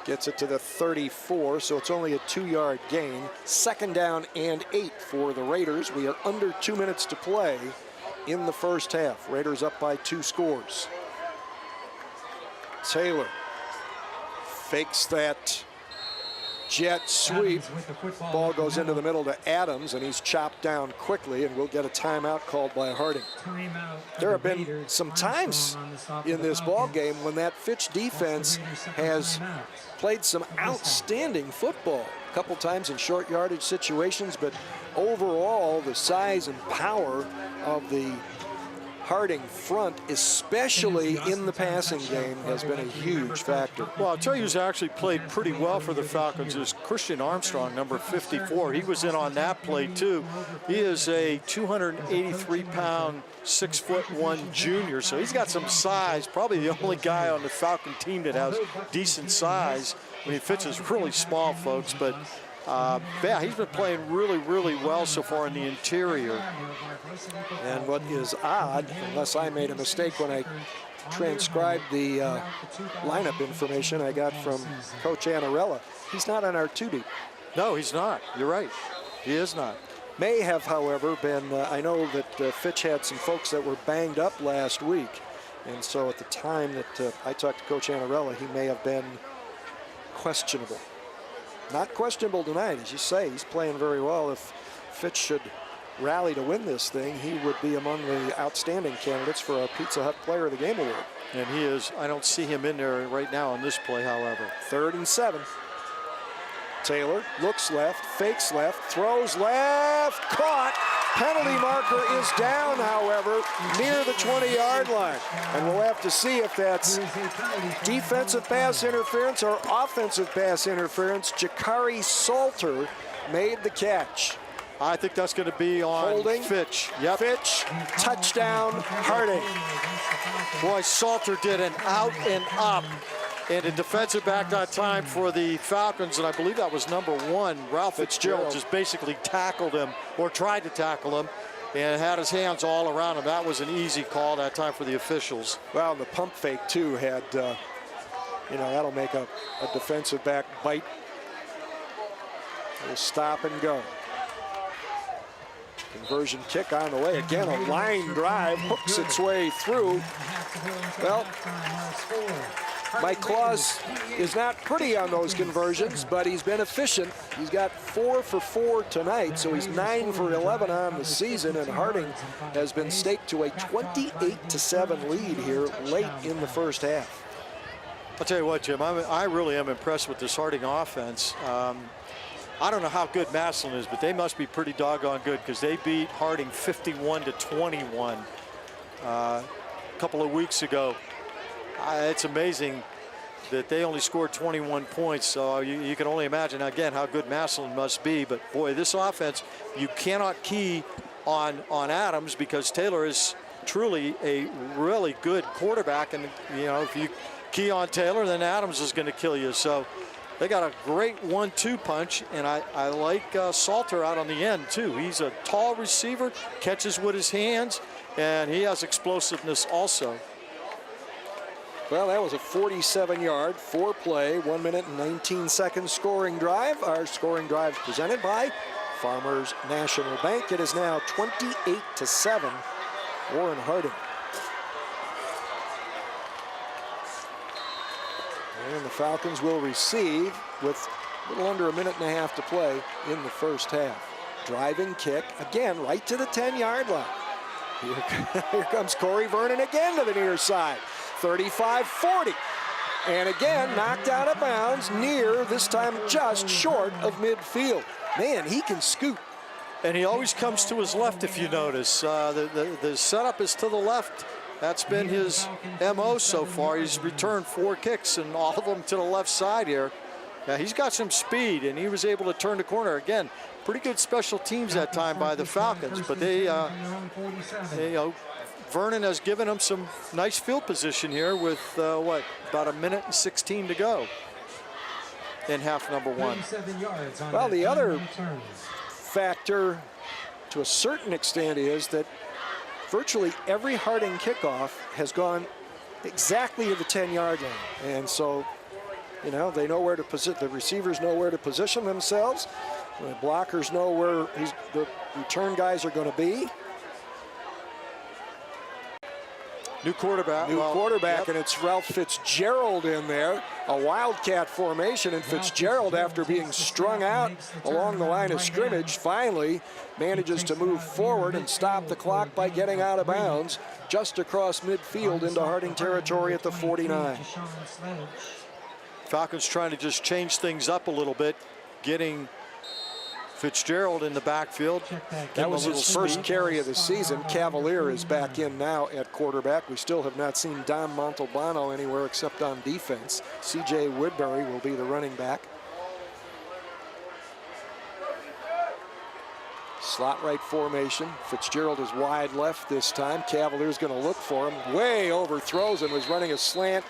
Gets it to the 34, so it's only a 2-yard gain. 2nd down and 8 for the Raiders. We are under 2 minutes to play in the first half. Raiders up by 2 scores. Taylor fakes that jet sweep. Ball goes into the middle to Adams, and he's chopped down quickly, and we'll get a timeout called by Harding. There have been some times in this ball game when that Fitch defense has played some outstanding football. A couple times in short yardage situations, but overall the size and power of the Harding front, especially in the passing game, has been a huge factor. Well, I'll tell you who's actually played pretty well for the Falcons is Christian Armstrong, number 54. He was in on that play too. He is a 283-pound, 6'1" junior, so he's got some size. Probably the only guy on the Falcon team that has decent size. I mean, Fitch is really small, folks, but yeah, he's been playing really, really well so far in the interior. And what is odd, unless I made a mistake when I transcribed the lineup information I got from Coach Anarella, he's not on our 2 deep. No, he's not. You're right. He is not. May have, however, been, I know that Fitch had some folks that were banged up last week. And so at the time that I talked to Coach Anarella, he may have been questionable. Not questionable tonight, as you say. He's playing very well. If Fitch should rally to win this thing, he would be among the outstanding candidates for a Pizza Hut Player of the Game award. And he is. I don't see him in there right now on this play, however. 3rd and 7. Taylor looks left, fakes left, throws left, caught. Penalty marker is down, however, near the 20-yard line. And we'll have to see if that's defensive pass interference or offensive pass interference. Jakari Salter made the catch. I think that's going to be on holding. Fitch. Yep. Fitch, touchdown, Harding. Boy, Salter did an out and up. And a defensive back that time for the Falcons, and I believe that was number 1. Ralph Fitzgerald just basically tackled him, or tried to tackle him. and had his hands all around him. That was an easy call that time for the officials. Well, the pump fake, too, had, that'll make a defensive back bite. It'll stop and go. Conversion kick on the way. Again, a line drive hooks its way through. Well, Mike Claus is not pretty on those conversions, but he's been efficient. He's got 4 for 4 tonight, so he's 9 for 11 on the season, and Harding has been staked to a 28-7 lead here late in the first half. I'll tell you what, Jim, I really am impressed with this Harding offense. I don't know how good Massillon is, but they must be pretty doggone good, because they beat Harding 51-21 a couple of weeks ago. It's amazing that they only scored 21 points, so you can only imagine, again, how good Massillon must be. But, boy, this offense, you cannot key on Adams, because Taylor is truly a really good quarterback. And, if you key on Taylor, then Adams is going to kill you. So they got a great 1-2 punch, and I like Salter out on the end, too. He's a tall receiver, catches with his hands, and he has explosiveness also. Well, that was a 47-yard, 4-play, 1 minute and 19 seconds scoring drive. Our scoring drive is presented by Farmers National Bank. It is now 28-7, Warren Harding. And the Falcons will receive with a little under a minute and a half to play in the first half. Driving kick, again, right to the 10-yard line. Here comes Corey Vernon again to the near side. 35-40. And again, knocked out of bounds near, this time just short of midfield. Man, he can scoot. And he always comes to his left, if you notice. The setup is to the left. That's been his MO so far. He's returned 4 kicks, and all of them to the left side here. Now, he's got some speed, and he was able to turn the corner. Again, pretty good special teams that time by the Falcons, but Vernon has given him some nice field position here with, about a minute and 16 to go in half number 1. Well, the other factor to a certain extent is that virtually every Harding kickoff has gone exactly to the 10-yard line. And so, they know where to position, the receivers know where to position themselves. The blockers know where the return guys are going to be. New quarterback. And it's Ralph Fitzgerald in there. A wildcat formation, and Fitzgerald, after being strung out along the line of scrimmage, finally manages to move forward and stop the clock by getting out of bounds just across midfield into Harding territory at the 49. Falcons trying to just change things up a little bit, getting Fitzgerald in the backfield. That was his first carry of the season. Cavalier is back in now at quarterback. We still have not seen Don Montalbano anywhere except on defense. C.J. Woodbury will be the running back. Slot right formation. Fitzgerald is wide left this time. Cavalier's going to look for him. Way overthrows him, was running a slant.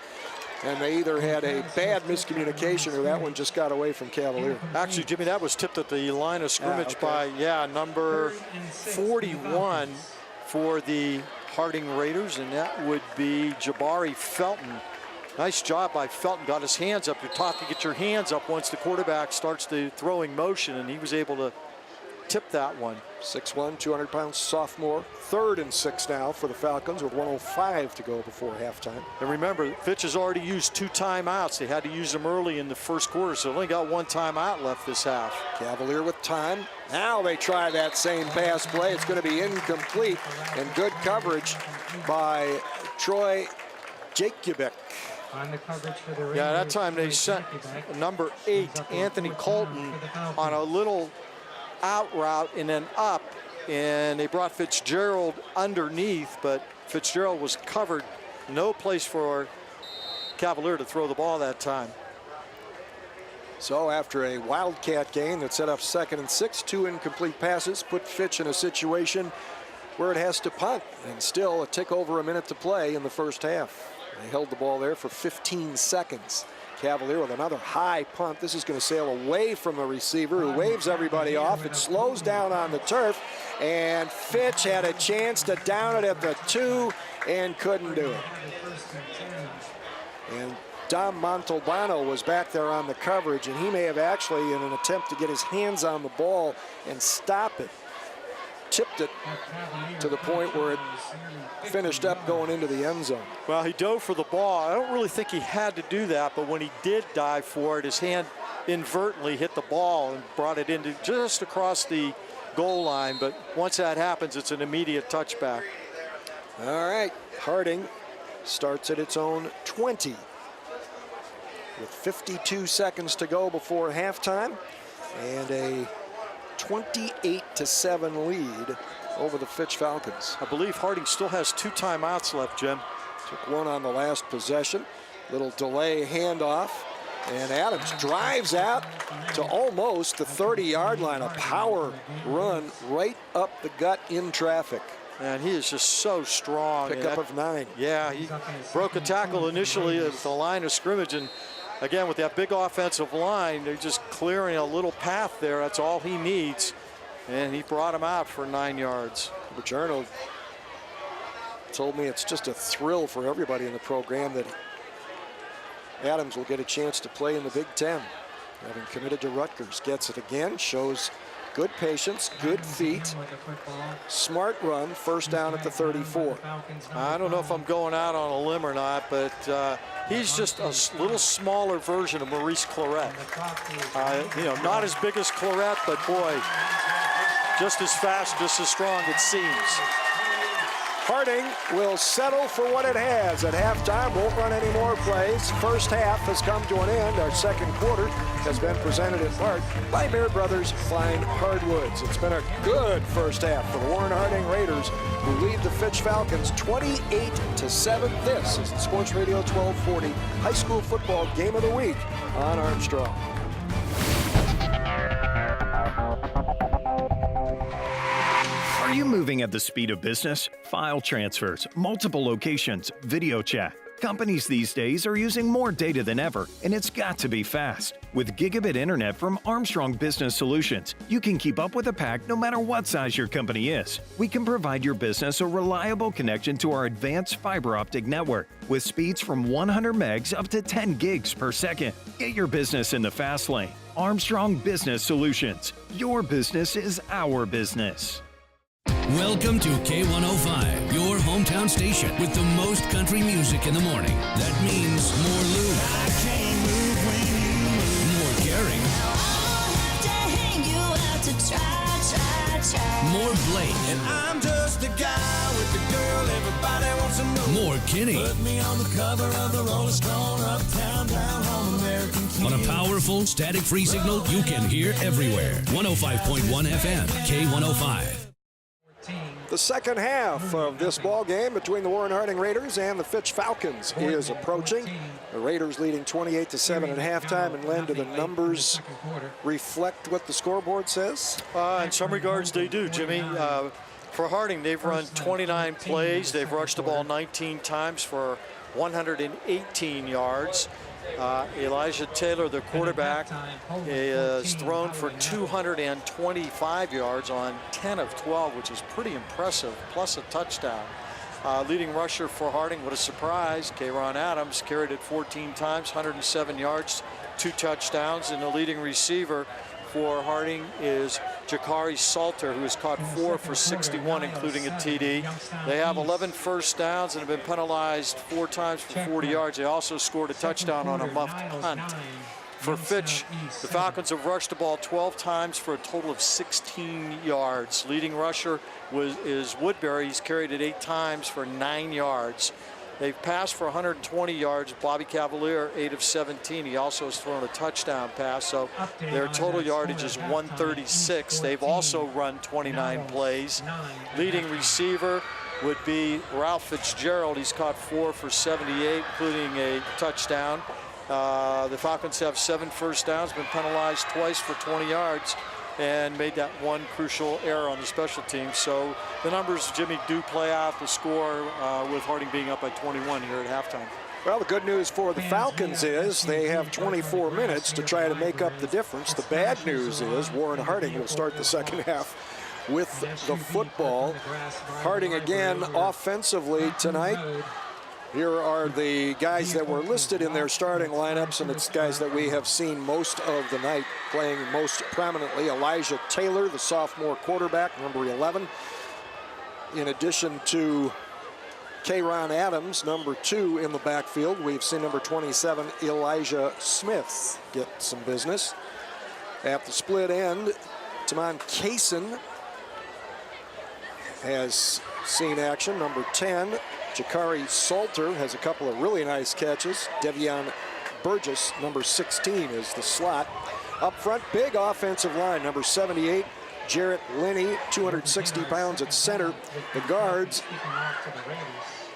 And they either had a bad miscommunication or that one just got away from Cavalier. Actually, Jimmy, that was tipped at the line of scrimmage by, number 41 for the Harding Raiders, and that would be Jabari Felton. Nice job by Felton, got his hands up. You're taught to get your hands up once the quarterback starts the throwing motion, and he was able to tip that one. 6'1", 200-pound sophomore. 3rd and 6 now for the Falcons with 1:05 to go before halftime. And remember, Fitch has already used 2 timeouts. They had to use them early in the first quarter, so they only got 1 timeout left this half. Cavalier with time. Now they try that same pass play. It's going to be incomplete, and good coverage by Troy Jakubik. On the coverage for the Raiders, that time they sent number 8, Anthony Colton, on a little out route and then up, and they brought Fitzgerald underneath, but Fitzgerald was covered. No place for Cavalier to throw the ball that time. So after a wildcat game that set up 2nd and 6, 2 incomplete passes, put Fitch in a situation where it has to punt, and still a tick over a minute to play in the first half. They held the ball there for 15 seconds. Cavalier with another high punt. This is going to sail away from the receiver who waves everybody off. It slows down on the turf, and Fitch had a chance to down it at the 2 and couldn't do it. And Dom Montalbano was back there on the coverage, and he may have actually, in an attempt to get his hands on the ball and stop it, tipped it to the point where it finished up going into the end zone. Well, he dove for the ball. I don't really think he had to do that, but when he did dive for it, his hand inadvertently hit the ball and brought it into just across the goal line. But once that happens, it's an immediate touchback. All right, Harding starts at its own 20 with 52 seconds to go before halftime, and a 28-7 lead over the Fitch Falcons. I believe Harding still has 2 timeouts left, Jim. Took one on the last possession. Little delay handoff, and Adams drives out to almost the 30-yard line. A power run right up the gut in traffic. And he is just so strong. Pickup of 9. Yeah, he broke a tackle initially at the line of scrimmage, and again, with that big offensive line, they're just clearing a little path there. That's all he needs. And he brought him out for 9 yards. Buongiorno told me it's just a thrill for everybody in the program that Adams will get a chance to play in the Big Ten. Having committed to Rutgers, gets it again, shows good patience, good feet, smart run, first down at the 34. I don't know if I'm going out on a limb or not, but he's just a little smaller version of Maurice Claret. You know, not as big as Claret, but boy, just as fast, just as strong, it seems. Harding will settle for what it has at halftime. Won't run any more plays. First half has come to an end. Our second quarter has been presented in part by Baird Brothers Fine Hardwoods. It's been a good first half for the Warren Harding Raiders, who lead the Fitch Falcons 28-7. This is the Sports Radio 1240 High School Football Game of the Week on Armstrong. Are you moving at the speed of business? File transfers, multiple locations, video chat. Companies these days are using more data than ever, and it's got to be fast. With gigabit internet from Armstrong Business Solutions, you can keep up with a pack no matter what size your company is. We can provide your business a reliable connection to our advanced fiber optic network with speeds from 100 megs up to 10 gigs per second. Get your business in the fast lane. Armstrong Business Solutions. Your business is our business. Welcome to K105, your hometown station with the most country music in the morning. That means more Lou. I can't move when you move. More Gary. I'll have to hang you out to try. More Blake. And I'm just the guy with the girl everybody wants to know. More Kenny. Put me on the cover of the Rolling Stone, uptown, down home, American King. On a powerful, static-free signal you can hear everywhere. 105.1 FM, K105. The second half of this ball game between the Warren Harding Raiders and the Fitch Falcons is approaching. The Raiders leading 28-7 at halftime. And Len, do the numbers reflect what the scoreboard says? In some regards, they do, Jimmy. For Harding, they've run 29 plays. They've rushed the ball 19 times for 118 yards. Elijah Taylor, the quarterback, is thrown for 225 yards on 10 of 12, which is pretty impressive, plus a touchdown. Leading rusher for Harding, what a surprise, K'Ron Adams, carried it 14 times, 107 yards, 2 touchdowns, and the leading receiver for Harding is Jakari Salter, who has caught 4 for 61, including a TD. They have 11 first downs and have been penalized 4 times for 40 yards. They also scored a touchdown on a muffed punt. For Fitch, the Falcons have rushed the ball 12 times for a total of 16 yards. Leading rusher is Woodbury. He's carried it 8 times for 9 yards. They've passed for 120 yards. Bobby Cavalier, 8 of 17. He also has thrown a touchdown pass, so their total yardage is 136. They've also run 29 plays. Leading receiver would be Ralph Fitzgerald. He's caught 4 for 78, including a touchdown. The Falcons have 7 first downs, been penalized twice for 20 yards, and made that one crucial error on the special teams. So the numbers, Jimmy, do play out the score with Harding being up by 21 here at halftime. Well, the good news for the Falcons is they have 24 minutes to try to make up the difference. The bad news is Warren Harding will start the second half with the football. Harding again offensively tonight. Here are the guys that were listed in their starting lineups, and it's guys that we have seen most of the night playing most prominently. Elijah Taylor, the sophomore quarterback, number 11. In addition to Kayron Adams, number 2 in the backfield, we've seen number 27, Elijah Smith, get some business. At the split end, Taman Kaysen has seen action, number 10. Jakari Salter has a couple of really nice catches. Devion Burgess, number 16, is the slot. Up front, big offensive line, number 78, Jarrett Linney, 260 pounds at center. The guards,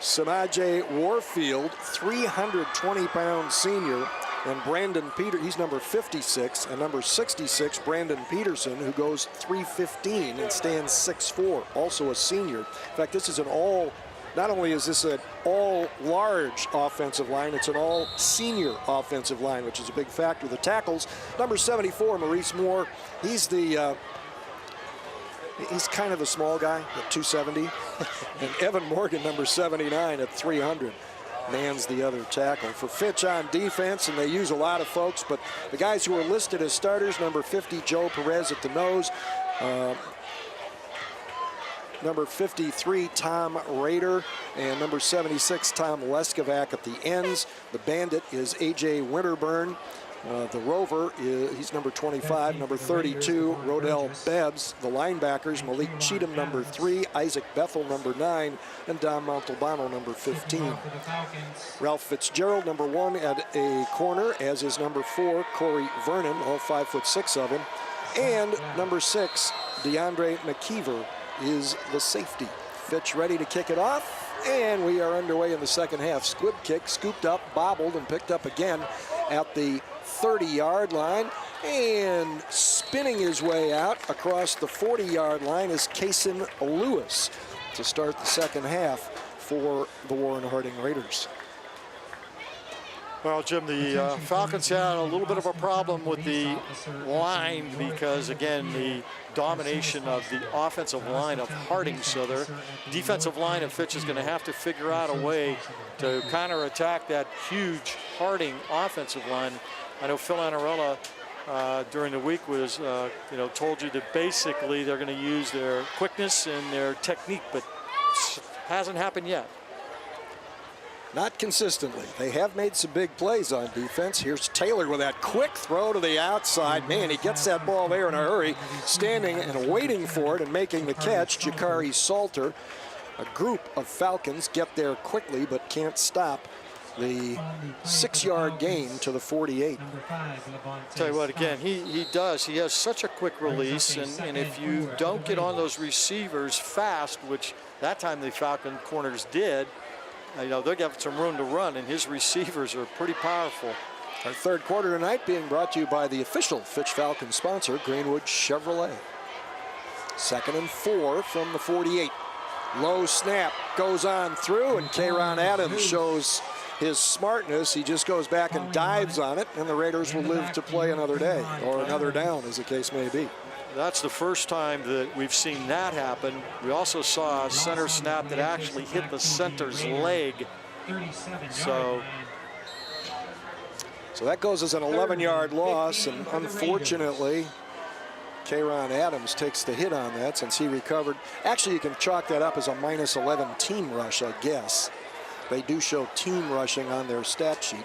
Samaje Warfield, 320-pound senior, and Brandon Peter, he's number 56, and number 66, Brandon Peterson, who goes 315 and stands 6'4", also a senior. In fact, this is an all, not only is this an all-large offensive line, it's an all-senior offensive line, which is a big factor. The tackles, number 74, Maurice Moore, he's the he's kind of a small guy at 270. And Evan Morgan, number 79 at 300, mans the other tackle. For Fitch on defense, and they use a lot of folks, but the guys who are listed as starters, number 50, Joe Perez at the nose. Number 53, Tom Rader, and number 76, Tom Leskovac at the ends. The Bandit is A.J. Winterburn. The Rover, he's number 25. Number 32, Rodell Bebbs. The linebackers, Malik Cheatham, number 3. Isaac Bethel, number 9. And Don Montalbano, number 15. Ralph Fitzgerald, number 1 at a corner, as is number 4, Corey Vernon, all 5'6" of him. And number 6, DeAndre McKeever, is the safety. Fitch ready to kick it off, and we are underway in the second half. Squib kick, scooped up, bobbled, and picked up again at the 30-yard line, and spinning his way out across the 40-yard line is Kaysen Lewis to start the second half for the Warren Harding Raiders. Well, Jim, the Falcons had a little bit of a problem with the line because, again, the domination of the offensive line of Harding. So their defensive line of Fitch is going to have to figure out a way to counterattack that huge Harding offensive line. I know Phil Annarella during the week was, told you that basically they're going to use their quickness and their technique, but it hasn't happened yet. Not consistently. They have made some big plays on defense. Here's Taylor with that quick throw to the outside. Man, he gets that ball there in a hurry, standing and waiting for it and making the catch. Jakari Salter. A group of Falcons get there quickly but can't stop the 6-yard gain to the 48. Tell you what, again, he does. He has such a quick release, and if you don't get on those receivers fast, which that time the Falcon corners did, they'll get some room to run, and his receivers are pretty powerful. Our third quarter tonight being brought to you by the official Fitch Falcons sponsor, Greenwood Chevrolet. 2nd and 4 from the 48. Low snap goes on through, and Kayron Adams shows his smartness. He just goes back and dives on it, and the Raiders will live to play another day, or another down, as the case may be. That's the first time that we've seen that happen. We also saw a center snap that actually hit the center's leg. So that goes as an 11-yard loss, and unfortunately, Kayron Adams takes the hit on that since he recovered. Actually, you can chalk that up as a -11 team rush, I guess. They do show team rushing on their stat sheet.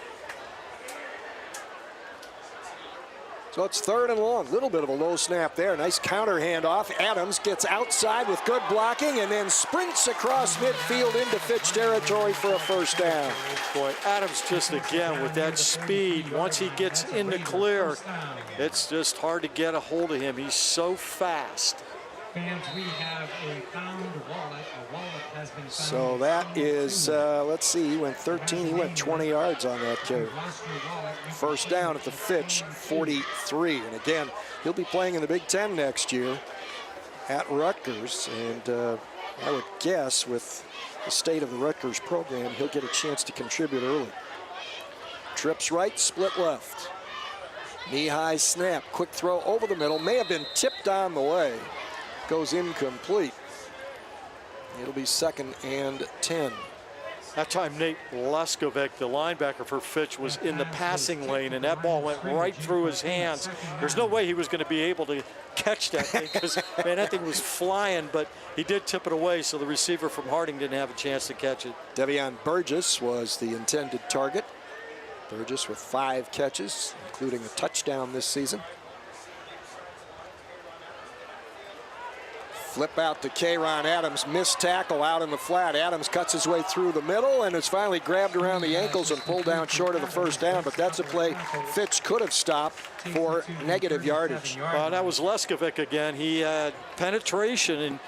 So it's 3rd and long. Little bit of a low snap there. Nice counter handoff. Adams gets outside with good blocking and then sprints across midfield into Fitch territory for a first down. Boy, Adams just again with that speed. Once he gets in the clear, it's just hard to get a hold of him. He's so fast. Fans, we have a found wallet. A wallet has been found. So that is, let's see, he went 13, he went 20 yards on that carry. First down at the Fitch 43. And again, he'll be playing in the Big Ten next year. at Rutgers, and I would guess with the state of the Rutgers program, he'll get a chance to contribute early. Trips right, split left. Knee-high snap, quick throw over the middle, may have been tipped on the way. Goes incomplete. It'll be 2nd and 10. That time Nate Leskovic, the linebacker for Fitch, was in the passing lane, and that ball went right through his hands. There's no way he was going to be able to catch that thing because, man, that thing was flying, but he did tip it away, so the receiver from Harding didn't have a chance to catch it. Devion Burgess was the intended target. Burgess with 5 catches, including a touchdown this season. Flip out to Kayron Adams, missed tackle out in the flat. Adams cuts his way through the middle and is finally grabbed around the ankles and pulled down short of the first down, but that's a play Fitch could have stopped for negative yardage. That was Leskovic again. He had penetration, and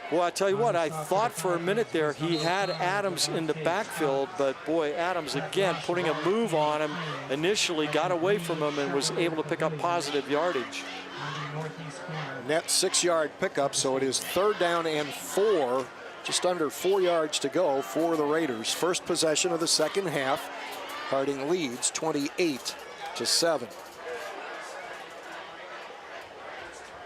well, I tell you what, I thought for a minute there he had Adams in the backfield, but boy, Adams again putting a move on him initially, got away from him and was able to pick up positive yardage. Net 6-yard pickup, so it is 3rd down and 4, just under 4 yards to go for the Raiders. First possession of the second half. Harding leads 28-7.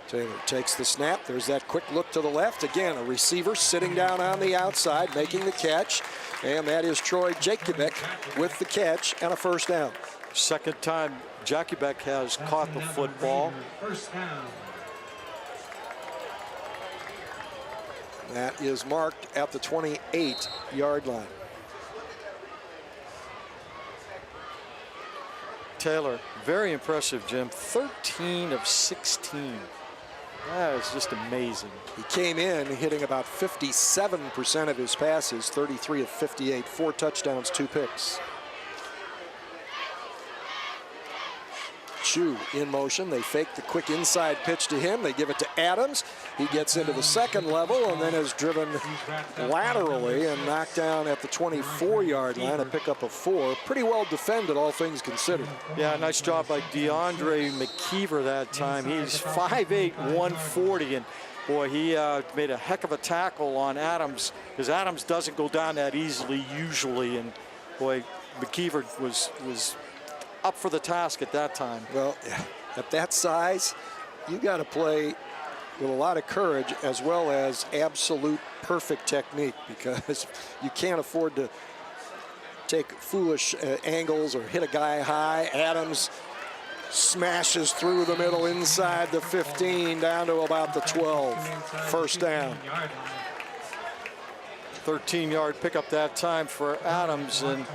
Taylor takes the snap. There's that quick look to the left. Again, a receiver sitting down on the outside, making the catch. And that is Troy Jakubek with the catch and a first down. Second time Jakubek has caught the football. That is marked at the 28-yard line. Taylor, very impressive, Jim. 13 of 16. That is just amazing. He came in hitting about 57% of his passes, 33 of 58, 4 touchdowns, 2 picks. Chu in motion. They fake the quick inside pitch to him. They give it to Adams. He gets into the second level and then is driven laterally and knocked down at the 24-yard line, a pickup of 4. Pretty well defended, all things considered. Yeah, nice job by DeAndre McKeever that time. He's 5'8", 140, and boy, he made a heck of a tackle on Adams, because Adams doesn't go down that easily usually, and boy, McKeever was up for the task at that time. Well, at that size, you got to play with a lot of courage as well as absolute perfect technique, because you can't afford to take foolish angles or hit a guy high. Adams smashes through the middle inside the 15 down to about the 12. First down. 13-yard pickup that time for Adams, and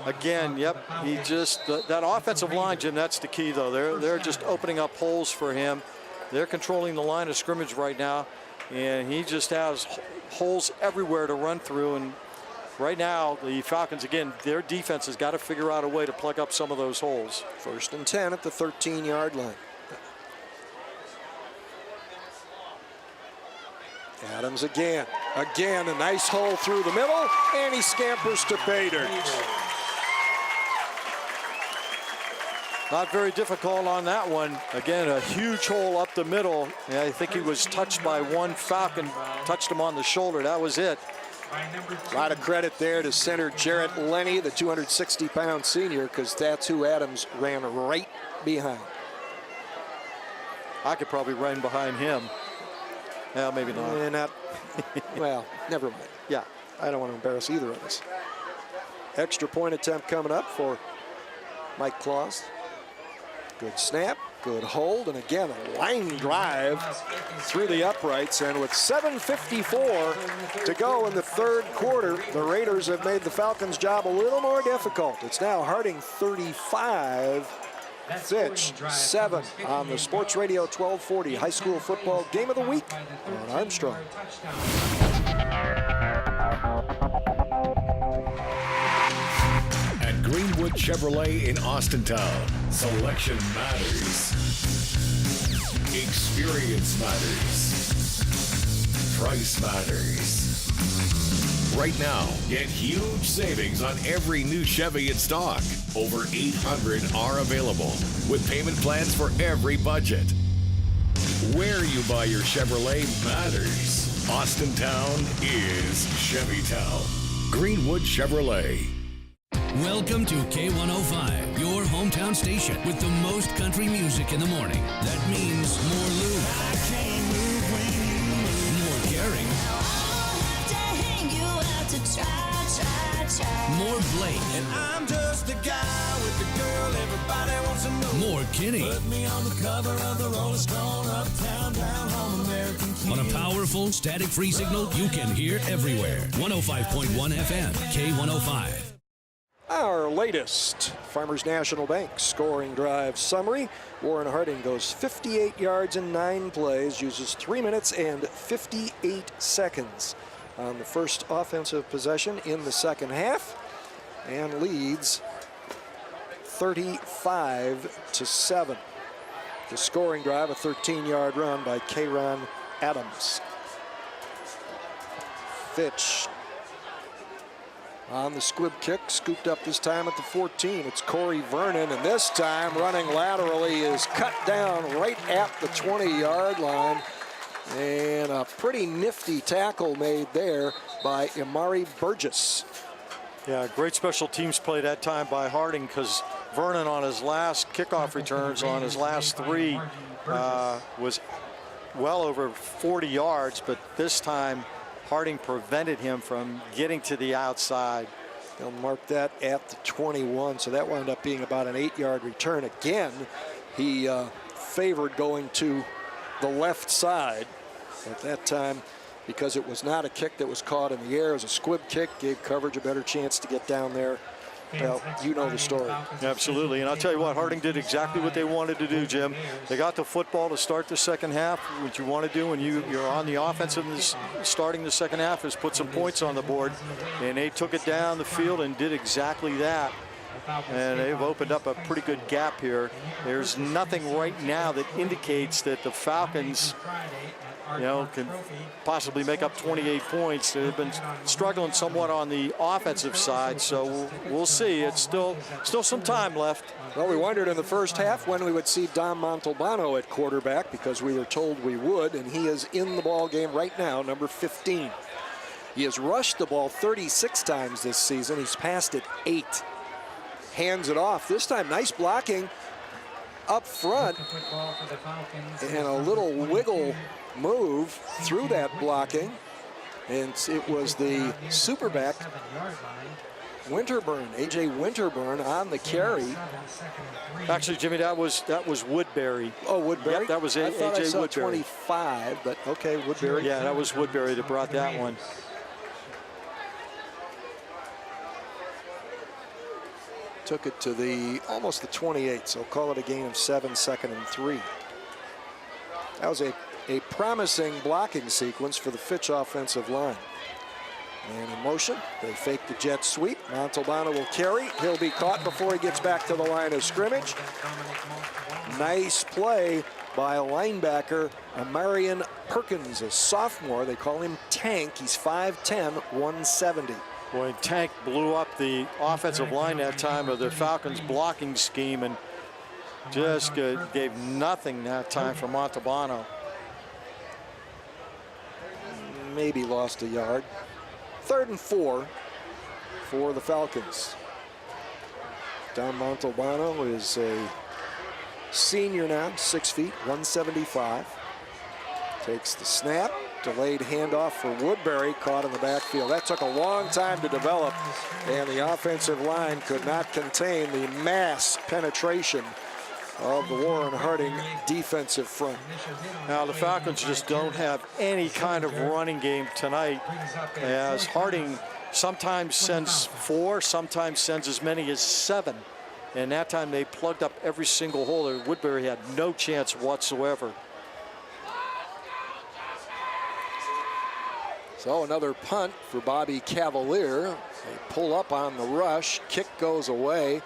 again, yep, he just that offensive line, Jim, that's the key though. They're just opening up holes for him. They're controlling the line of scrimmage right now, and he just has holes everywhere to run through. And right now, the Falcons, again, their defense has got to figure out a way to plug up some of those holes. 1st and 10 at the 13-yard line. Adams again, a nice hole through the middle, and he scampers to pay dirt. Not very difficult on that one. Again, a huge hole up the middle. Yeah, I think he was touched by one Falcon, touched him on the shoulder. That was it. A lot of credit there to center Jarrett Lenny, the 260-pound senior, because that's who Adams ran right behind. I could probably run behind him. Well, maybe not. Well, never mind. Yeah, I don't want to embarrass either of us. Extra point attempt coming up for Mike Claus. Good snap, good hold, and again, a line drive through the uprights. And with 7:54 to go in the third quarter, the Raiders have made the Falcons' job a little more difficult. It's now Harding 35, Fitch 7 on the Sports Radio 1240 High School Football Game of the Week on Armstrong. At Greenwood Chevrolet in Austintown, selection matters. Experience matters. Price matters. Right now, get huge savings on every new Chevy in stock. Over 800 are available, with payment plans for every budget. Where you buy your Chevrolet matters. Austintown is Chevytown. Greenwood Chevrolet. Welcome to K105, your hometown station with the most country music in the morning. That means more Lou. I can't move when you move. More Gary. I'll have to hang you out to try. More Blake. And I'm just the guy with the girl everybody wants to know. More Kenny. Put me on the cover of the Rolling Stone, uptown, down home, American King. On a powerful, static-free signal you can hear everywhere. 105.1 FM, K105. Our latest Farmers National Bank scoring drive summary. Warren Harding goes 58 yards in 9 plays, uses 3 minutes and 58 seconds on the first offensive possession in the second half, and leads 35-7. The scoring drive, a 13-yard run by K'Ron Adams. Fitch on the squib kick, scooped up this time at the 14. It's Corey Vernon, and this time running laterally is cut down right at the 20-yard line. And a pretty nifty tackle made there by Imari Burgess. Yeah, great special teams play that time by Harding, because Vernon on his last kickoff returns on his last 3 was well over 40 yards, but this time Harding prevented him from getting to the outside. They'll mark that at the 21, so that wound up being about an 8-yard return. Again, he favored going to the left side at that time, because it was not a kick that was caught in the air. It was a squib kick, gave coverage a better chance to get down there. Well, you know the story. Absolutely, and I'll tell you what, Harding did exactly what they wanted to do, Jim. They got the football to start the second half. What you want to do when you're on the offensive starting the second half is put some points on the board, and they took it down the field and did exactly that. And they've opened up a pretty good gap here. There's nothing right now that indicates that the Falcons, can possibly make up 28 points. They've been struggling somewhat on the offensive side, so we'll see. It's still some time left. Well, we wondered in the first half when we would see Dom Montalbano at quarterback, because we were told we would, and he is in the ball game right now, number 15. He has rushed the ball 36 times this season. He's passed it 8. Hands it off. This time, nice blocking up front, and a little wiggle move through that blocking, and it was the superback Winterburn, AJ Winterburn, on the carry. Actually, Jimmy, that was Woodbury. Oh, Woodbury. Yep, that was I thought I AJ saw Woodbury. 25, but okay, Woodbury. Yeah, that was Woodbury that brought that one. Took it to almost the 28, so call it a gain of 7, 2nd and 3. That was a promising blocking sequence for the Fitch offensive line. And in motion, they fake the jet sweep. Montalbano will carry. He'll be caught before he gets back to the line of scrimmage. Nice play by a linebacker, Amarian Perkins, a sophomore. They call him Tank. He's 5'10", 170. Boy, Tank blew up the offensive line that time of the Falcons blocking scheme, and just gave nothing that time for Montalbano. Maybe lost a yard. 3rd and 4 for the Falcons. Don Montalbano is a senior now, 6 feet, 175. Takes the snap. Delayed handoff for Woodbury, caught in the backfield. That took a long time to develop, and the offensive line could not contain the mass penetration of the Warren Harding defensive front. Now the Falcons just don't have any kind of running game tonight, as Harding sometimes sends 4, sometimes sends as many as 7. And that time they plugged up every single hole. Woodbury had no chance whatsoever. So another punt for Bobby Cavalier. They pull up on the rush. Kick goes away.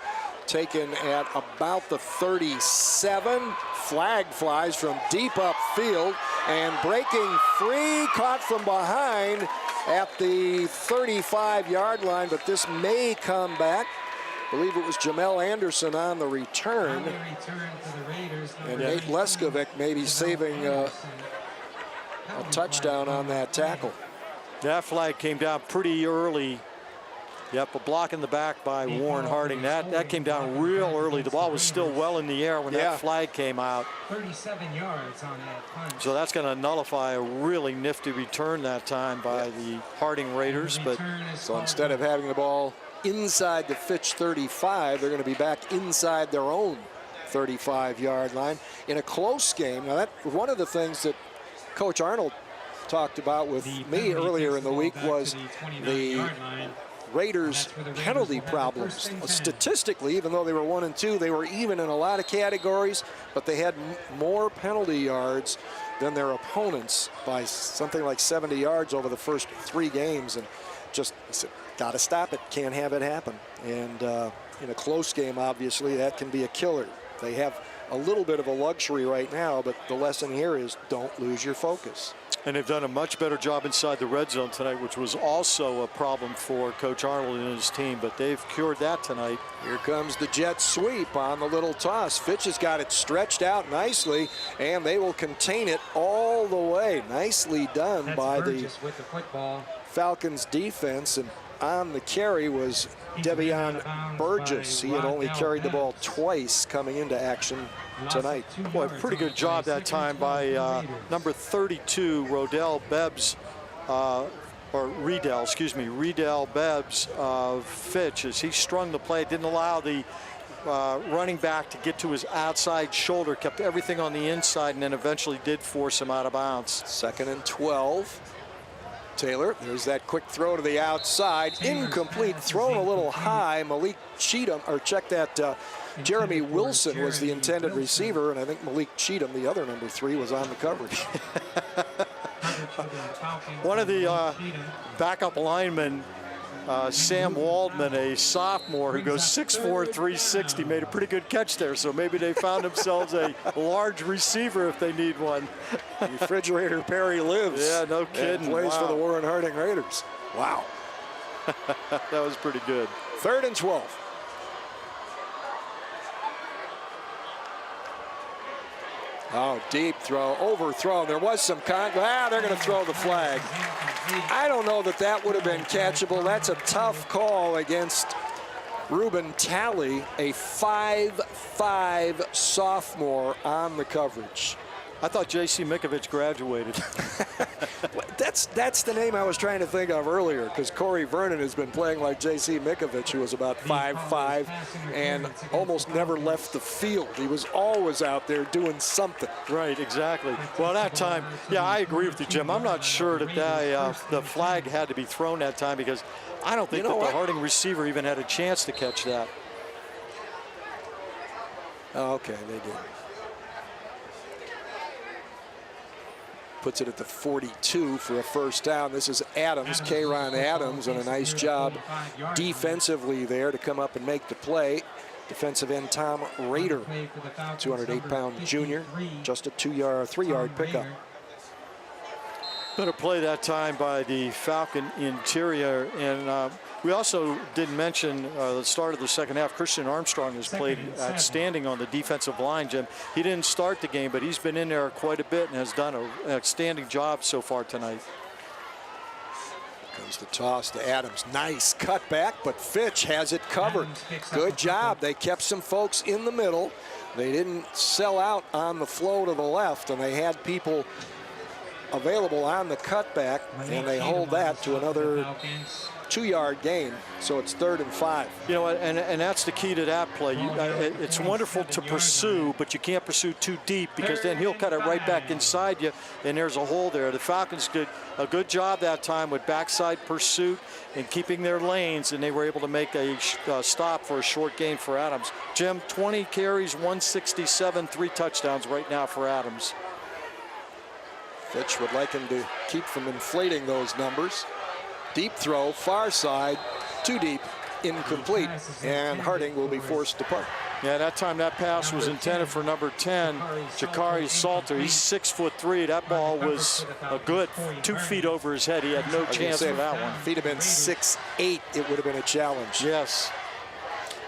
Taken at about the 37. Flag flies from deep upfield, and breaking free, caught from behind at the 35-yard line, but this may come back. believe it was Jamel Anderson on the return. And Nate Leskovic maybe saving a touchdown on that tackle. That flag came down pretty early. Yep, a block in the back by Warren Harding. That came down real early. The ball was still well in the air when that flag came out. 37 yards on that punch. So that's going to nullify a really nifty return that time by the Harding Raiders. But so instead of having the ball inside the Fitch 35, they're going to be back inside their own 35-yard line in a close game. Now, that's one of the things that Coach Arnold talked about with me earlier in the week was the Raiders' penalty problems. Statistically, even though they were 1 and 2, they were even in a lot of categories, but they had more penalty yards than their opponents by something like 70 yards over the first 3 games. And just got to stop it. Can't have it happen. And in a close game, obviously, that can be a killer. They have a little bit of a luxury right now, but the lesson here is don't lose your focus. And they've done a much better job inside the red zone tonight, which was also a problem for Coach Arnold and his team, but they've cured that tonight. Here comes the jet sweep on the little toss. Fitch has got it stretched out nicely, and they will contain it all the way. Nicely done by the Falcons defense. And on the carry was Devion Burgess. He had only carried the ball twice coming into action tonight. Boy, pretty good job that time by number 32, Rodell Bebbs, or Riedel, excuse me, Riedel Bebbs of Fitch, as he strung the play, didn't allow the running back to get to his outside shoulder, kept everything on the inside, and then eventually did force him out of bounds. 2nd and 12. Taylor, there's that quick throw to the outside, incomplete, thrown a little high. Malik Cheatham, or check that, Jeremy Wilson was the intended receiver, and I think Malik Cheatham, the other number 3, was on the coverage. One of the backup linemen, Sam Waldman, a sophomore who goes 6'4", 360, made a pretty good catch there. So maybe they found themselves a large receiver if they need one. Refrigerator Perry lives. Yeah, no kidding. Plays for the Warren Harding Raiders. Wow. That was pretty good. 3rd and 12. Oh, deep throw, overthrown. There was some they're going to throw the flag. I don't know that that would have been catchable. That's a tough call against Ruben Talley, a 5'5" sophomore on the coverage. I thought J.C. Mikovich graduated. That's the name I was trying to think of earlier, because Corey Vernon has been playing like J.C. Mikovich, who was about 5'5" and almost never left the field. He was always out there doing something. Right, exactly. Well, that time, yeah, I agree with you, Jim. I'm not sure that the flag had to be thrown that time, because I don't think that the Harding receiver even had a chance to catch that. Oh, okay, they did. Puts it at the 42 for a first down. This is Adams, K'Ron Adams, and a nice job defensively there to come up and make the play. Defensive end Tom Rader, 208-pound junior, just a 3-yard pickup. Better play that time by the Falcon interior. And we also didn't mention the start of the second half. Christian Armstrong has played outstanding on the defensive line, Jim. He didn't start the game, but he's been in there quite a bit and has done an outstanding job so far tonight. Comes the toss to Adams. Nice cutback, but Fitch has it covered. Good job. They kept some folks in the middle. They didn't sell out on the flow to the left, and they had people available on the cutback, and they hold that to another 2-yard gain, so it's 3rd and 5. You know, and that's the key to that play. It's wonderful to pursue, but you can't pursue too deep, because then he'll cut it right back inside you, and there's a hole there. The Falcons did a good job that time with backside pursuit and keeping their lanes, and they were able to make a stop for a short gain for Adams. Jim, 20 carries, 167, 3 touchdowns right now for Adams. Fitch would like him to keep from inflating those numbers. Deep throw, far side, too deep, incomplete, and Harding will be forced to punt. Yeah, that time that pass was intended for number 10, Jakari Salter. He's 6'3". That ball was a good 2 feet over his head. He had no chance for that one. If he'd have been 6'8", it would have been a challenge. Yes.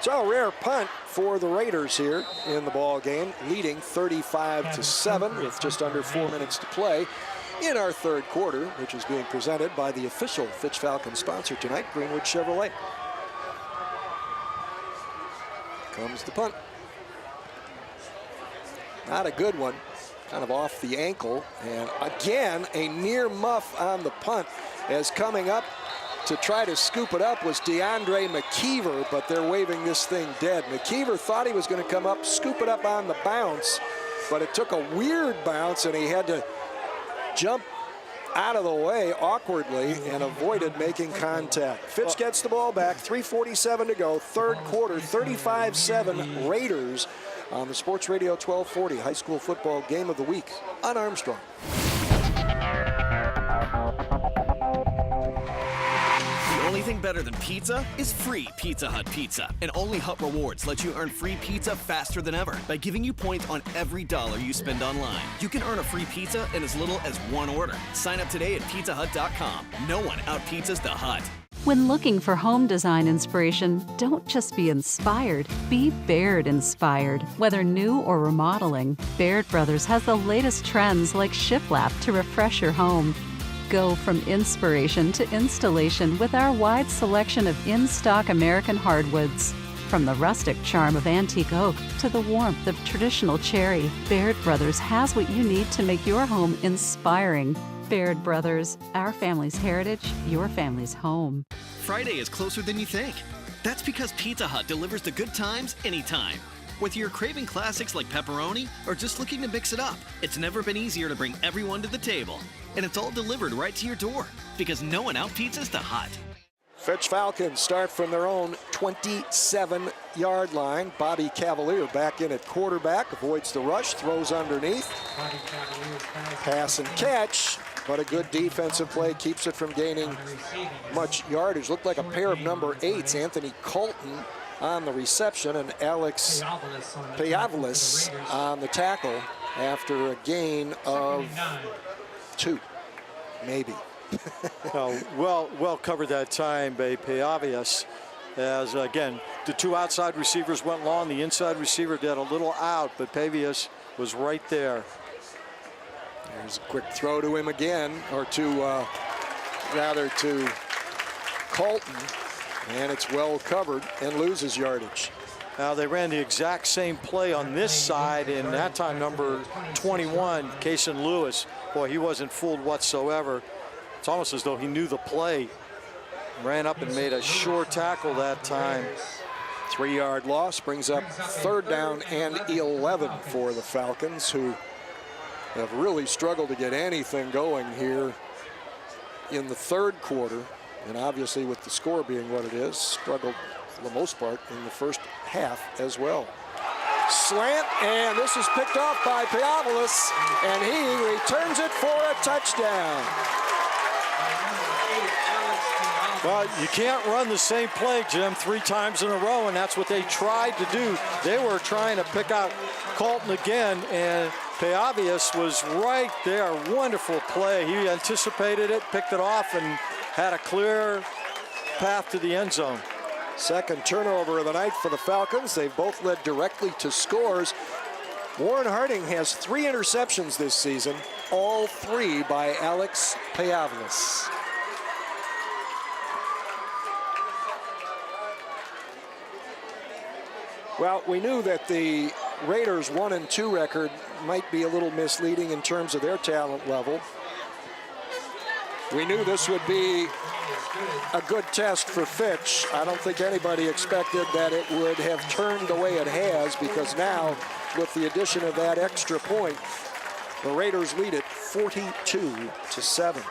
So a rare punt for the Raiders here in the ball game, leading 35-7 with just under 4 minutes to play in our third quarter, which is being presented by the official Fitch Falcons sponsor tonight, Greenwood Chevrolet. Comes the punt. Not a good one, kind of off the ankle. And again, a near muff on the punt, as coming up to try to scoop it up was DeAndre McKeever, but they're waving this thing dead. McKeever thought he was going to come up, scoop it up on the bounce, but it took a weird bounce, and he had to jump out of the way awkwardly and avoided making contact. Fitch gets the ball back, 3:47 to go, third quarter, 35-7 Raiders on the Sports Radio 1240 High School Football Game of the Week on Armstrong. The only thing better than pizza is free Pizza Hut pizza. And only Hut Rewards lets you earn free pizza faster than ever by giving you points on every dollar you spend online. You can earn a free pizza in as little as one order. Sign up today at pizzahut.com. No one out-pizzas the Hut. When looking for home design inspiration, don't just be inspired, be Baird inspired. Whether new or remodeling, Baird Brothers has the latest trends like shiplap to refresh your home. Go from inspiration to installation with our wide selection of in-stock American hardwoods. From the rustic charm of antique oak to the warmth of traditional cherry, Baird Brothers has what you need to make your home inspiring. Baird Brothers, our family's heritage, your family's home. Friday is closer than you think. That's because Pizza Hut delivers the good times anytime. Whether you're craving classics like pepperoni or just looking to mix it up, it's never been easier to bring everyone to the table. And it's all delivered right to your door because no one out-pizzas the Hut. Fitch Falcons start from their own 27-yard line. Bobby Cavalier back in at quarterback, avoids the rush, throws underneath. Pass and catch, but a good defensive play keeps it from gaining much yardage. Looked like a pair of number 8s, Anthony Colton on the reception and Alex Payavlis on the tackle after a gain of 2, maybe. Well covered that time by Payavlis, as again the two outside receivers went long, the inside receiver did a little out, but Payavlis was right there. There's a quick throw to him again, or to Colton, and it's well covered and loses yardage. Now they ran the exact same play on this side, and that time number 21, Kason Lewis, boy, he wasn't fooled whatsoever. It's almost as though he knew the play. Ran up and made a sure tackle that time. 3-yard loss brings up third down and 11 for the Falcons, who have really struggled to get anything going here in the third quarter. And obviously with the score being what it is, struggled for the most part in the first half as well. Slant, and this is picked off by Payavlis, and he returns it for a touchdown. Well, you can't run the same play, Jim, 3 times in a row, and that's what they tried to do. They were trying to pick out Colton again, and Payavlis was right there. Wonderful play. He anticipated it, picked it off, and had a clear path to the end zone. Second turnover of the night for the Falcons. They've both led directly to scores. Warren Harding has 3 interceptions this season, all 3 by Alex Payavlis. Well, we knew that the Raiders' 1-2 record might be a little misleading in terms of their talent level. We knew this would be a good test for Fitch. I don't think anybody expected that it would have turned the way it has, because now, with the addition of that extra point, the Raiders lead it 42-7.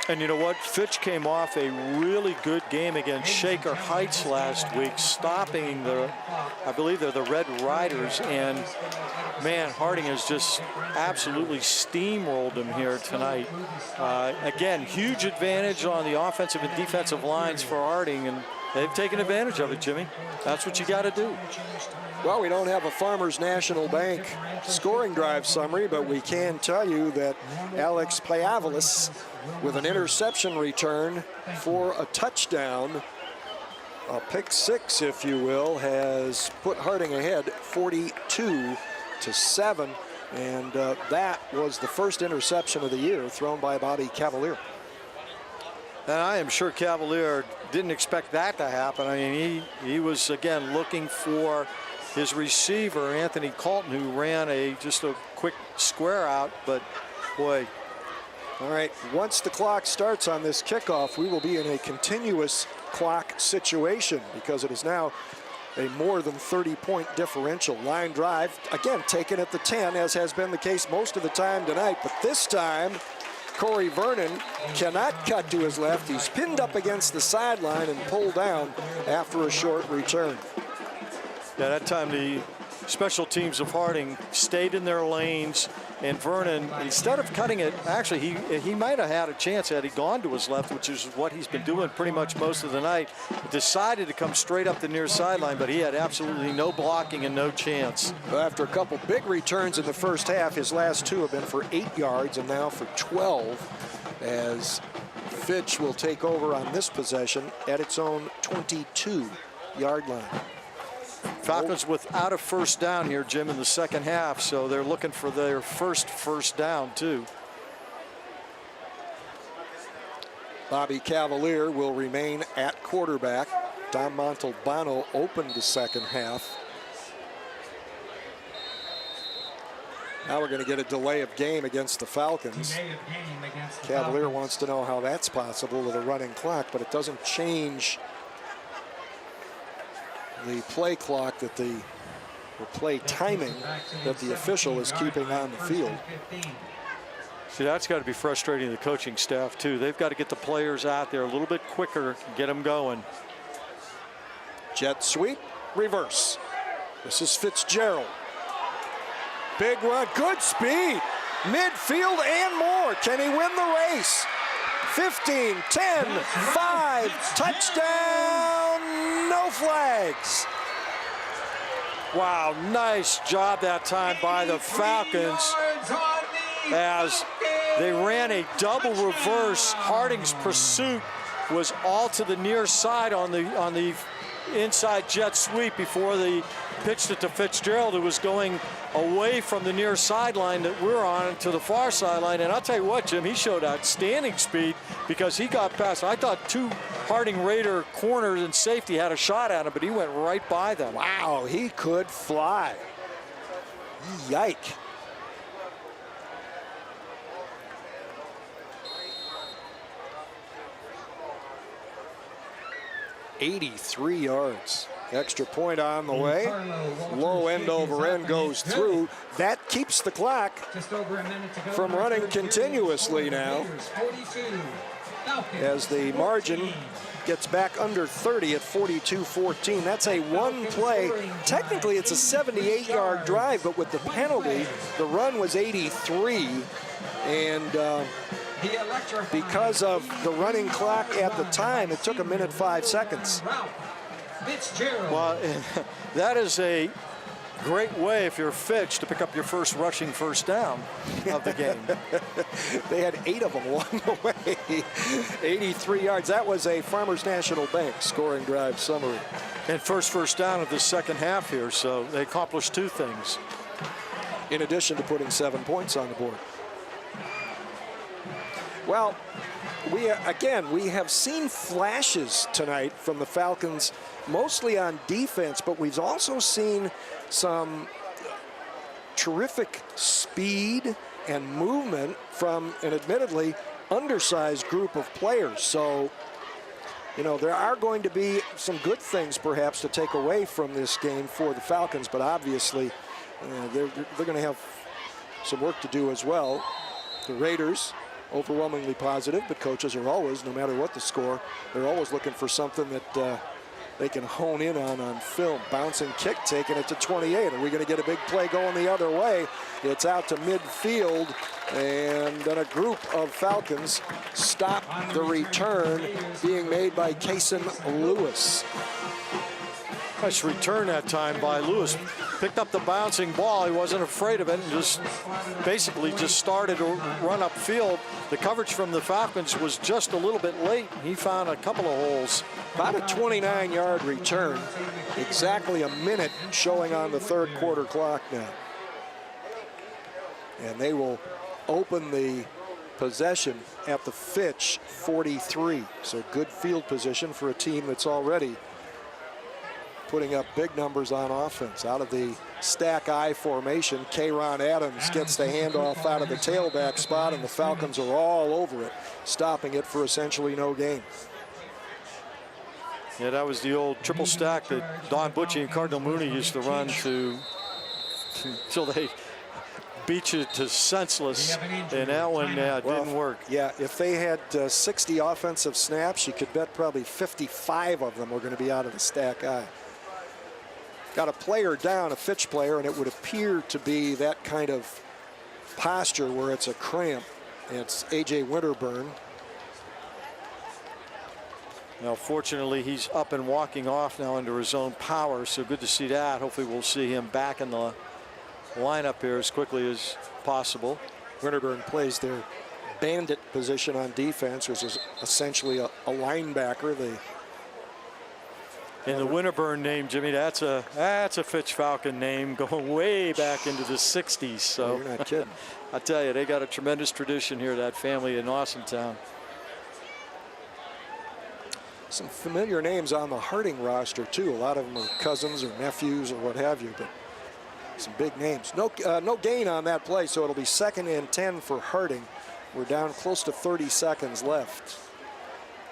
And you know what? Fitch came off a really good game against Shaker Heights last week, stopping I believe they're the Red Riders, and man, Harding has just absolutely steamrolled him here tonight. Again, huge advantage on the offensive and defensive lines for Harding, and they've taken advantage of it, Jimmy. That's what you got to do. Well, we don't have a Farmers National Bank scoring drive summary, but we can tell you that Alex Payavlis with an interception return for a touchdown a pick six, if you will, has put Harding ahead 42-7. And that was the first interception of the year thrown by Bobby Cavalier. And I am sure Cavalier didn't expect that to happen. I mean, he was, again, looking for his receiver, Anthony Colton, who ran just a quick square out, but boy. All right, once the clock starts on this kickoff, we will be in a continuous clock situation because it is now a more than 30-point differential. Line drive, again, taken at the 10, as has been the case most of the time tonight. But this time, Corey Vernon cannot cut to his left. He's pinned up against the sideline and pulled down after a short return. Yeah, that time the special teams of Harding stayed in their lanes, and Vernon, instead of cutting it, actually he might have had a chance had he gone to his left, which is what he's been doing pretty much most of the night. Decided to come straight up the near sideline, but he had absolutely no blocking and no chance. After a couple big returns in the first half, his last two have been for 8 yards and now for 12, as Fitch will take over on this possession at its own 22-yard line. Falcons without a first down here, Jim, in the second half, so they're looking for their first down, too. Bobby Cavalier will remain at quarterback. Don Montalbano opened the second half. Now we're going to get a delay of game against the Falcons. Cavalier wants to know how that's possible with a running clock, but it doesn't change the play clock or play timing that the official is keeping on the field. See, that's got to be frustrating to the coaching staff, too. They've got to get the players out there a little bit quicker, get them going. Jet sweep, reverse. This is Fitzgerald. Big run, good speed. Midfield and more. Can he win the race? 15, 10, 5, touchdown, no flags. Wow, nice job that time by the Falcons as they ran a double reverse. Harding's pursuit was all to the near side on the inside jet sweep before they pitched it to Fitzgerald, who was going away from the near sideline that we're on to the far sideline. And I'll tell you what, Jim, he showed outstanding speed because he got past. I thought two Harding Raider corners and safety had a shot at him, but he went right by them. Wow, he could fly. Yike. $83 yards. Extra point on the way. Low end over end goes through. That keeps the clock from running continuously now, as the margin gets back under 30 at 42-14. That's a one play. Technically, it's a 78-yard drive, but with the penalty, the run was 83. And because of the running clock at the time, it took 1 minute 5 seconds. Well, that is a great way, if you're Fitch, to pick up your first rushing first down of the game. They had 8 of them along the way. 83 yards. That was a Farmers National Bank scoring drive summary. And first down of the second half here, so they accomplished 2 things. In addition to putting 7 points on the board. Well, we have seen flashes tonight from the Falcons, mostly on defense, but we've also seen some terrific speed and movement from an admittedly undersized group of players. So, you know, there are going to be some good things perhaps to take away from this game for the Falcons, but obviously they're going to have some work to do as well. The Raiders, overwhelmingly positive, but coaches are always, no matter what the score, they're always looking for something that they can hone in on film. Bouncing kick, taking it to 28. Are we going to get a big play going the other way? It's out to midfield, and then a group of Falcons stop the return being made by Kason Lewis. Nice return that time by Lewis. Picked up the bouncing ball. He wasn't afraid of it and just basically just started to run upfield. The coverage from the Falcons was just a little bit late. He found a couple of holes. About a 29-yard return. Exactly a minute showing on the third quarter clock now. And they will open the possession at the Fitch 43. So good field position for a team that's already putting up big numbers on offense. Out of the stack I formation, Kayron Adams gets the handoff out of the tailback spot, and the Falcons are all over it, stopping it for essentially no gain. Yeah, that was the old triple stack that Don Butchie and Cardinal Mooney used to run till they beat you to senseless, and that one didn't work. Yeah, if they had 60 offensive snaps, you could bet probably 55 of them were going to be out of the stack I. Got a player down, a Fitch player, and it would appear to be that kind of posture where it's a cramp. It's A.J. Winterburn. Now, fortunately, he's up and walking off now under his own power, so good to see that. Hopefully, we'll see him back in the lineup here as quickly as possible. Winterburn plays their bandit position on defense, which is essentially a linebacker. And the Winterburn name, Jimmy, that's a Fitch Falcon name going way back into the 60s. So you're not kidding. I tell you, they got a tremendous tradition here, that family in Austintown. Some familiar names on the Harding roster too. A lot of them are cousins or nephews or what have you, but some big names. No gain on that play, so it'll be 2nd and 10 for Harding. We're down close to 30 seconds left.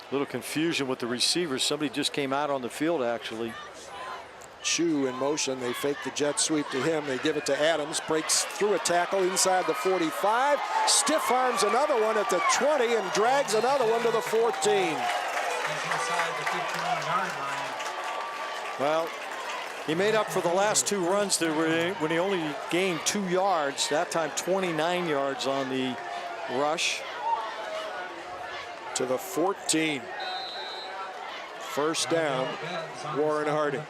A little confusion with the receivers. Somebody just came out on the field, actually. Chu in motion. They fake the jet sweep to him. They give it to Adams. Breaks through a tackle inside the 45. Stiff arms another one at the 20 and drags another one to the 14. Well, he made up for the last 2 runs there when he only gained 2 yards. That time 29 yards on the rush. To the 14. First down, Warren Harding.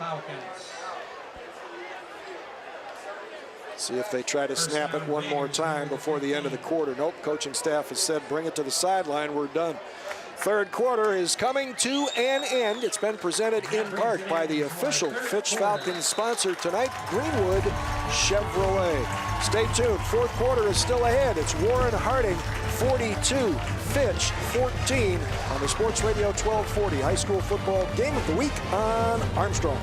See if they try to snap it one more time before the end of the quarter. Nope, coaching staff has said bring it to the sideline, we're done. Third quarter is coming to an end. It's been presented in part by the official Fitch Falcons sponsor tonight, Greenwood Chevrolet. Stay tuned, fourth quarter is still ahead. It's Warren Harding 42, Fitch 14 on the Sports Radio 1240 high school football game of the week on Armstrong.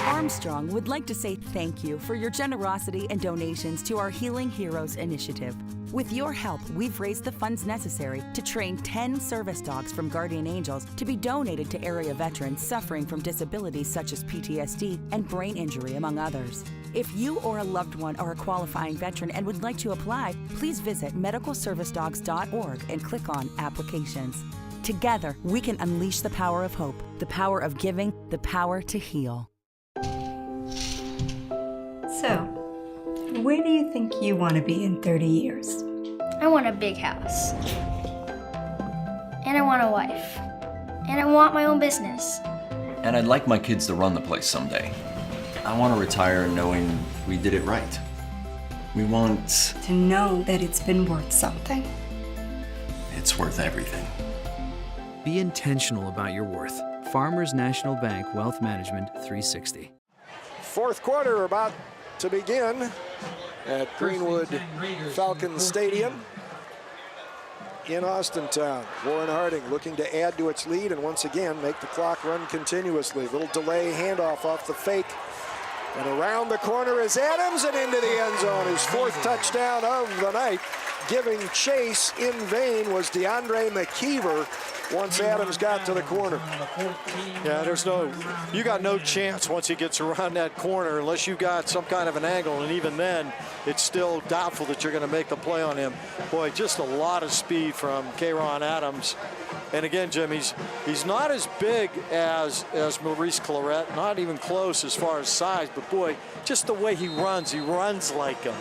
Armstrong would like to say thank you for your generosity and donations to our Healing Heroes initiative. With your help, we've raised the funds necessary to train 10 service dogs from Guardian Angels to be donated to area veterans suffering from disabilities such as PTSD and brain injury, among others. If you or a loved one are a qualifying veteran and would like to apply, please visit medicalservicedogs.org and click on Applications. Together, we can unleash the power of hope, the power of giving, the power to heal. So, where do you think you want to be in 30 years? I want a big house. And I want a wife. And I want my own business. And I'd like my kids to run the place someday. I want to retire knowing we did it right. We want to know that it's been worth something. It's worth everything. Be intentional about your worth. Farmers National Bank Wealth Management 360. Fourth quarter about to begin at Greenwood Falcons Stadium in Austintown. Warren Harding looking to add to its lead and once again make the clock run continuously. Little delay handoff off the fake. And around the corner is Adams and into the end zone. His 4th touchdown of the night. Giving chase in vain was DeAndre McKeever once Adams got to the corner. Yeah, you got no chance once he gets around that corner unless you got some kind of an angle, and even then, it's still doubtful that you're going to make the play on him. Boy, just a lot of speed from Kayron Adams. And again, Jim, he's not as big as Maurice Claret, not even close as far as size, but boy, just the way he runs like him.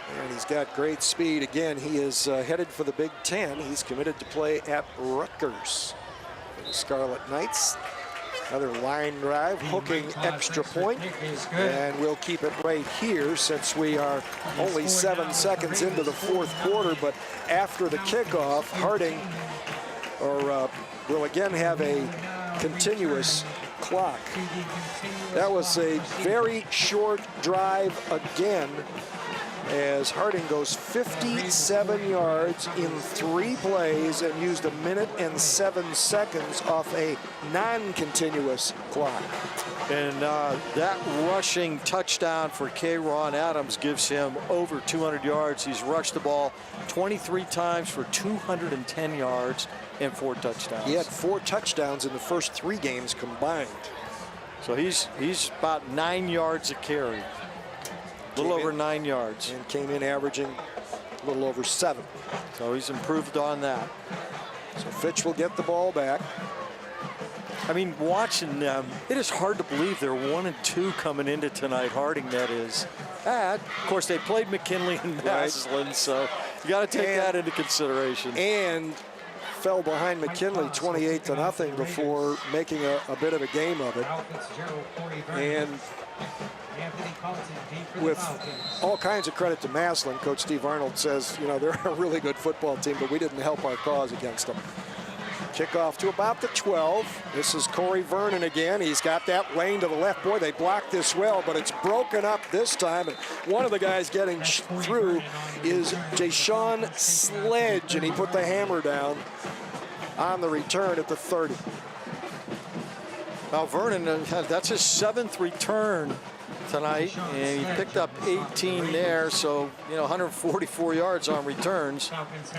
And he's got great speed. Again, he is headed for the Big Ten. He's committed to play at Rutgers. For the Scarlet Knights. Another line drive, hooking extra point. And we'll keep it right here since we are only 7 seconds into the fourth quarter. But after the kickoff, Harding will again have a continuous clock. That was a very short drive again, as Harding goes 57 yards in 3 plays and used 1 minute and 7 seconds off a non-continuous clock. And that rushing touchdown for K-Ron Adams gives him over 200 yards. He's rushed the ball 23 times for 210 yards and 4 touchdowns. He had 4 touchdowns in the first 3 games combined. So he's about 9 yards a carry. A little over 9 yards. And came in averaging a little over 7. So he's improved on that. So Fitch will get the ball back. I mean, watching them, it is hard to believe they're 1-2 coming into tonight. Harding, that is. Of course, they played McKinley and Massillon, so you got to take that into consideration. And fell behind McKinley 28-0 before making a bit of a game of it. And with all kinds of credit to Massillon, Coach Steve Arnold says, you know, they're a really good football team, but we didn't help our cause against them. Kickoff to about the 12. This is Corey Vernon again. He's got that lane to the left. Boy, they blocked this well, but it's broken up this time. And one of the guys getting through is Jashawn Sledge, and he put the hammer down on the return at the 30. Now Vernon, that's his 7th return tonight, and he picked up 18 there, so, you know, 144 yards on returns.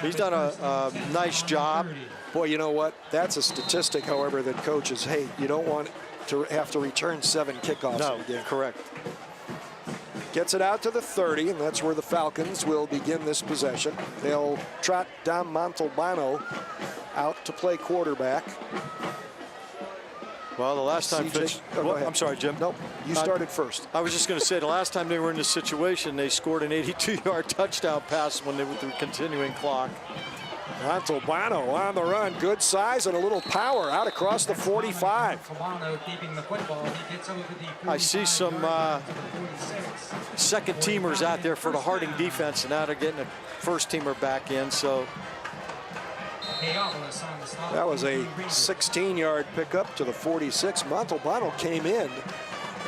He's done a nice job. Boy, you know what? That's a statistic, however, that coaches hate. You don't want to have to return 7 kickoffs in a game. Correct. Gets it out to the 30, and that's where the Falcons will begin this possession. They'll trot Dom Montalbano out to play quarterback. Well, the last time Fitch, I'm sorry, Jim. Nope, you started first. I was just going to say, the last time they were in this situation, they scored an 82-yard touchdown pass when they were through continuing clock. Montalbano on the run, good size and a little power out across the 45. I see some second teamers out there for the Harding defense, and now they're getting a first teamer back in. So that was a 16-yard pickup to the 46. Montalbano came in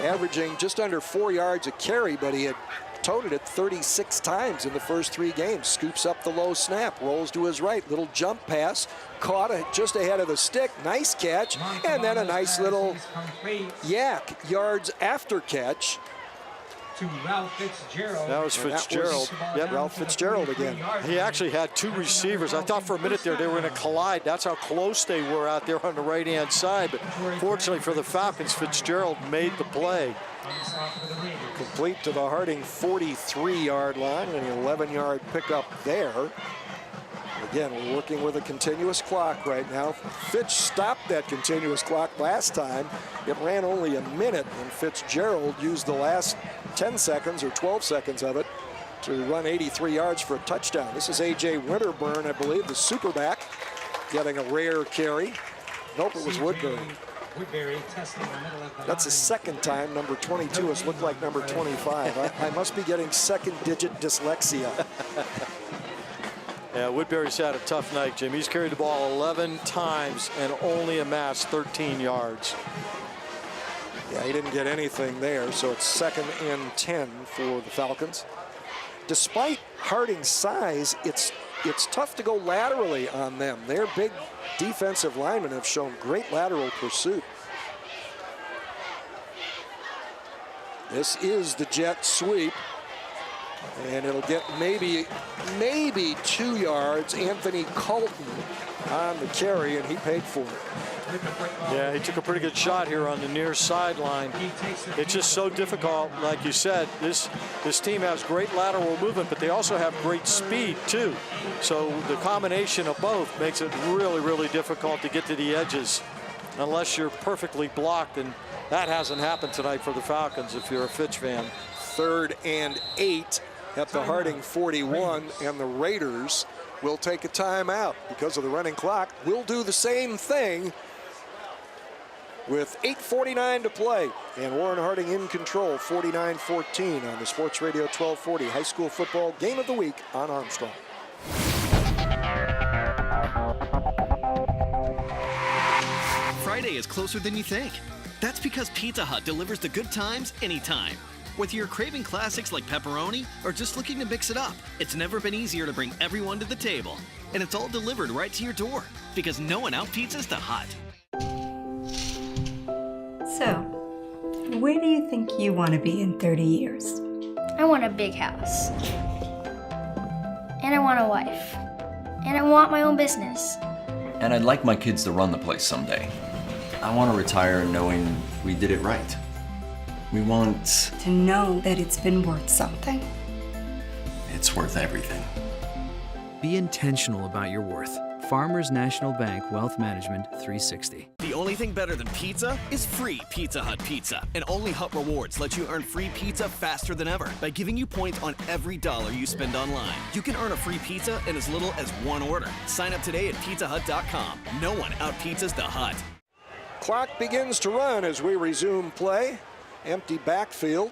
averaging just under 4 yards a carry, but he had toted it 36 times in the first 3 games. Scoops up the low snap, rolls to his right, little jump pass, caught it just ahead of the stick, nice catch, and then a nice little yak yards after catch. To Ralph Fitzgerald. That was Fitzgerald. Yep, Ralph Fitzgerald again. He actually had 2 receivers. I thought for a minute there they were going to collide. That's how close they were out there on the right-hand side. But fortunately for the Falcons, Fitzgerald made the play. Complete to the Harding 43-yard line, and an 11-yard pickup there. Again, we're working with a continuous clock right now. Fitch stopped that continuous clock last time. It ran only a minute, and Fitzgerald used the last 10 seconds or 12 seconds of it to run 83 yards for a touchdown. This is A.J. Winterburn, I believe, the superback, getting a rare carry. Nope, it was Woodbury. That's the second time number 22 has looked like number 25. I must be getting second-digit dyslexia. Yeah, Woodbury's had a tough night, Jim. He's carried the ball 11 times and only amassed 13 yards. Yeah, he didn't get anything there, so it's 2nd and 10 for the Falcons. Despite Harding's size, it's tough to go laterally on them. Their big defensive linemen have shown great lateral pursuit. This is the jet sweep. And it'll get maybe 2 yards. Anthony Colton on the carry, and he paid for it. Yeah, he took a pretty good shot here on the near sideline. It's just so difficult, like you said. This team has great lateral movement, but they also have great speed too. So the combination of both makes it really, really difficult to get to the edges unless you're perfectly blocked, and that hasn't happened tonight for the Falcons if you're a Fitch fan. 3rd and 8 at the Harding 41, and the Raiders will take a timeout because of the running clock. We'll do the same thing with 8:49 to play, and Warren Harding in control, 49-14 on the Sports Radio 1240 High School Football Game of the Week on Armstrong. Friday is closer than you think. That's because Pizza Hut delivers the good times anytime. Whether you're craving classics like pepperoni or just looking to mix it up, it's never been easier to bring everyone to the table. And it's all delivered right to your door because no one out-pizzas the Hut. So, where do you think you want to be in 30 years? I want a big house. And I want a wife. And I want my own business. And I'd like my kids to run the place someday. I want to retire knowing we did it right. We want to know that it's been worth something. It's worth everything. Be intentional about your worth. Farmers National Bank Wealth Management 360. The only thing better than pizza is free Pizza Hut pizza. And only Hut Rewards lets you earn free pizza faster than ever by giving you points on every dollar you spend online. You can earn a free pizza in as little as one order. Sign up today at pizzahut.com. No one out-pizzas the Hut. Clock begins to run as we resume play. Empty backfield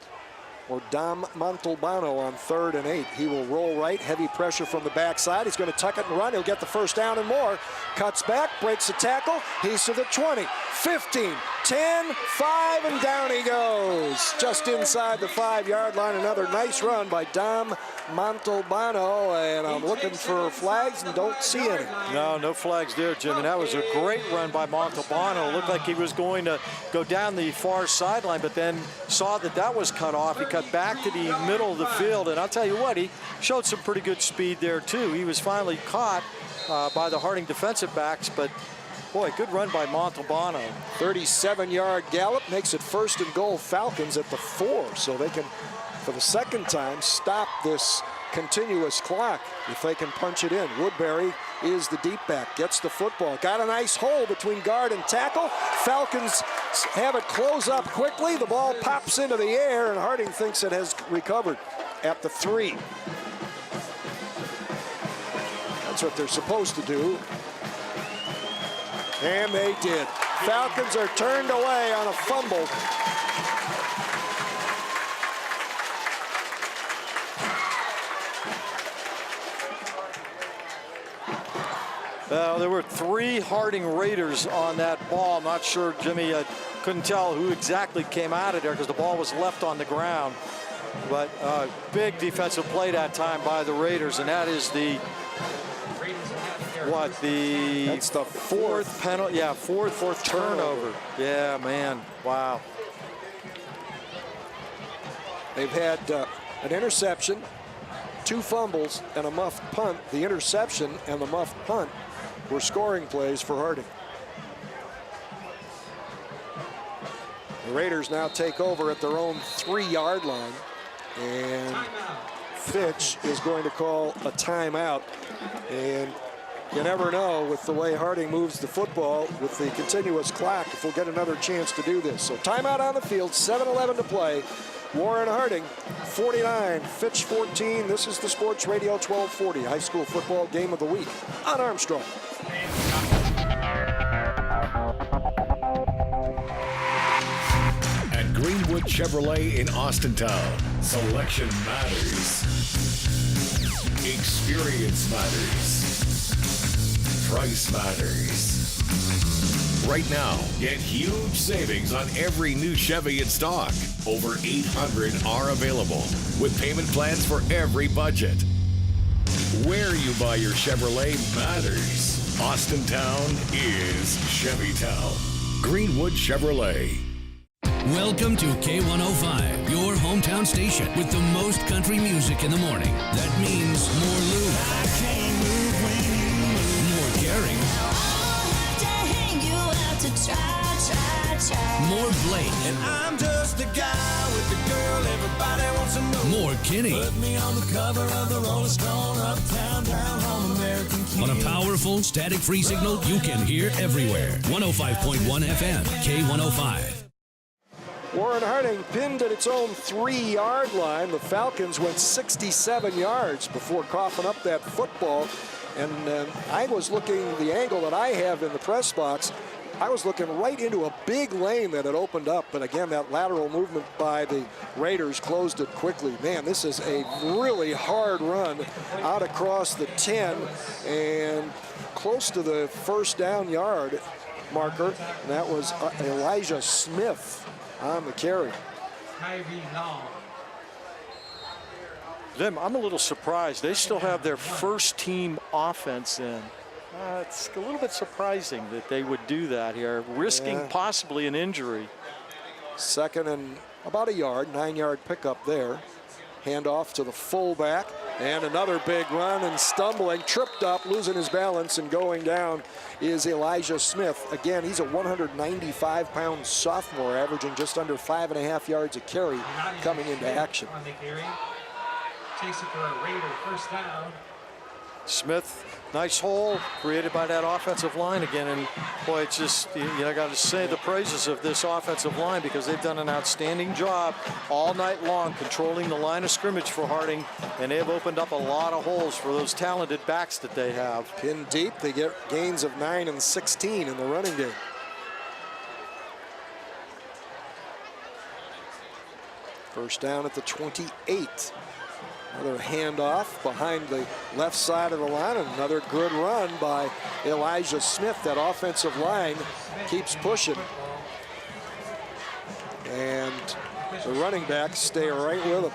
or Dom Montalbano on 3rd and 8. He will roll right, heavy pressure from the backside. He's going to tuck it and run. He'll get the first down and more. Cuts back, breaks the tackle. He's to the 20, 15, 10, 5, and down he goes. Just inside the 5-yard line. Another nice run by Dom Montalbano, and I'm looking for flags and don't see any. No flags there, Jim, and that was a great run by Montalbano. It looked like he was going to go down the far sideline, but then saw that was cut off. He cut back to the middle of the field, and I'll tell you what, he showed some pretty good speed there too. He was finally caught by the Harding defensive backs, but boy, good run by Montalbano. 37-yard gallop makes it 1st and goal, Falcons at the 4, so they can, for the second time, stop this continuous clock if they can punch it in. Woodbury is the deep back, gets the football, got a nice hole between guard and tackle. Falcons have it close up quickly. The ball pops into the air, and Harding thinks it has recovered at the 3. That's what they're supposed to do. And they did. Falcons are turned away on a fumble. There were 3 Harding Raiders on that ball. I'm not sure, Jimmy, couldn't tell who exactly came out of there because the ball was left on the ground. But big defensive play that time by the Raiders, and that is the that's the 4th penalty. Yeah, fourth turnover. Yeah, man, wow. They've had an interception, 2 fumbles, and a muffed punt. The interception and the muffed punt were scoring plays for Harding. The Raiders now take over at their own 3-yard line, and Fitch is going to call a timeout. And you never know with the way Harding moves the football with the continuous clock if we'll get another chance to do this. So timeout on the field, 7:11 to play. Warren Harding 49, Fitch 14. This is the Sports Radio 1240 High School Football Game of the Week on Armstrong. At Greenwood Chevrolet in Austintown, selection matters. Experience matters. Price matters. Right now, get huge savings on every new Chevy in stock. Over 800 are available with payment plans for every budget. Where you buy your Chevrolet matters. Austintown is Chevytown. Greenwood Chevrolet. Welcome to K105, your hometown station with the most country music in the morning. That means more Lou. I can't move when you move. More caring. I'll have to hang you out to try. More Blake. And I'm just the guy with the girl everybody wants to know. More Kenny. Put me on the cover of the Rolling Stone, uptown, down home, American King. On a powerful, static-free signal you can hear everywhere. 105.1 FM, K105. Warren Harding pinned at its own 3-yard line. The Falcons went 67 yards before coughing up that football. And I was looking, the angle that I have in the press box, I was looking right into a big lane that had opened up. But again, that lateral movement by the Raiders closed it quickly. Man, this is a really hard run out across the 10 and close to the first down yard marker. And that was Elijah Smith on the carry. Jim, I'm a little surprised. They still have their first team offense in. It's a little bit surprising that they would do that here, risking possibly an injury. Second and about a yard, 9-yard pickup there. Handoff to the fullback, and another big run and stumbling, tripped up, losing his balance, and going down is Elijah Smith. Again, he's a 195-pound sophomore, averaging just under 5.5 yards a carry coming into action. Takes it for a Raider first down. Smith, nice hole created by that offensive line again, and boy, it's just, I got to say the praises of this offensive line because they've done an outstanding job all night long controlling the line of scrimmage for Harding, and they have opened up a lot of holes for those talented backs that they have. Pinned deep, they get gains of 9 and 16 in the running game. First down at the 28. Another handoff behind the left side of the line, and another good run by Elijah Smith. That offensive line keeps pushing. And the running backs stay right with him.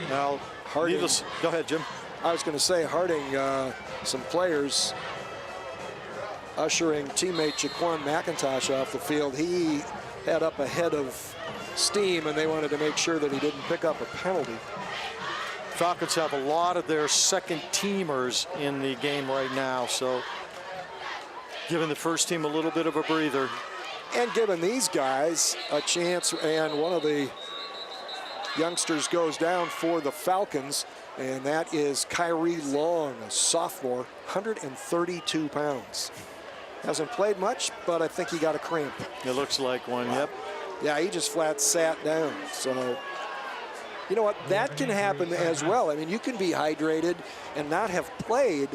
Now, Harding, go ahead, Jim. I was going to say, Harding, some players ushering teammate Jaquan McIntosh off the field. He had up a head of steam, and they wanted to make sure that he didn't pick up a penalty. Falcons have a lot of their second teamers in the game right now, so giving the first team a little bit of a breather. And giving these guys a chance, and one of the youngsters goes down for the Falcons, and that is Kyrie Long, a sophomore, 132 pounds. Hasn't played much, but I think he got a cramp. It looks like one, yep. Yeah, he just flat sat down. So, you know what? That can happen as well. I mean, you can be hydrated and not have played,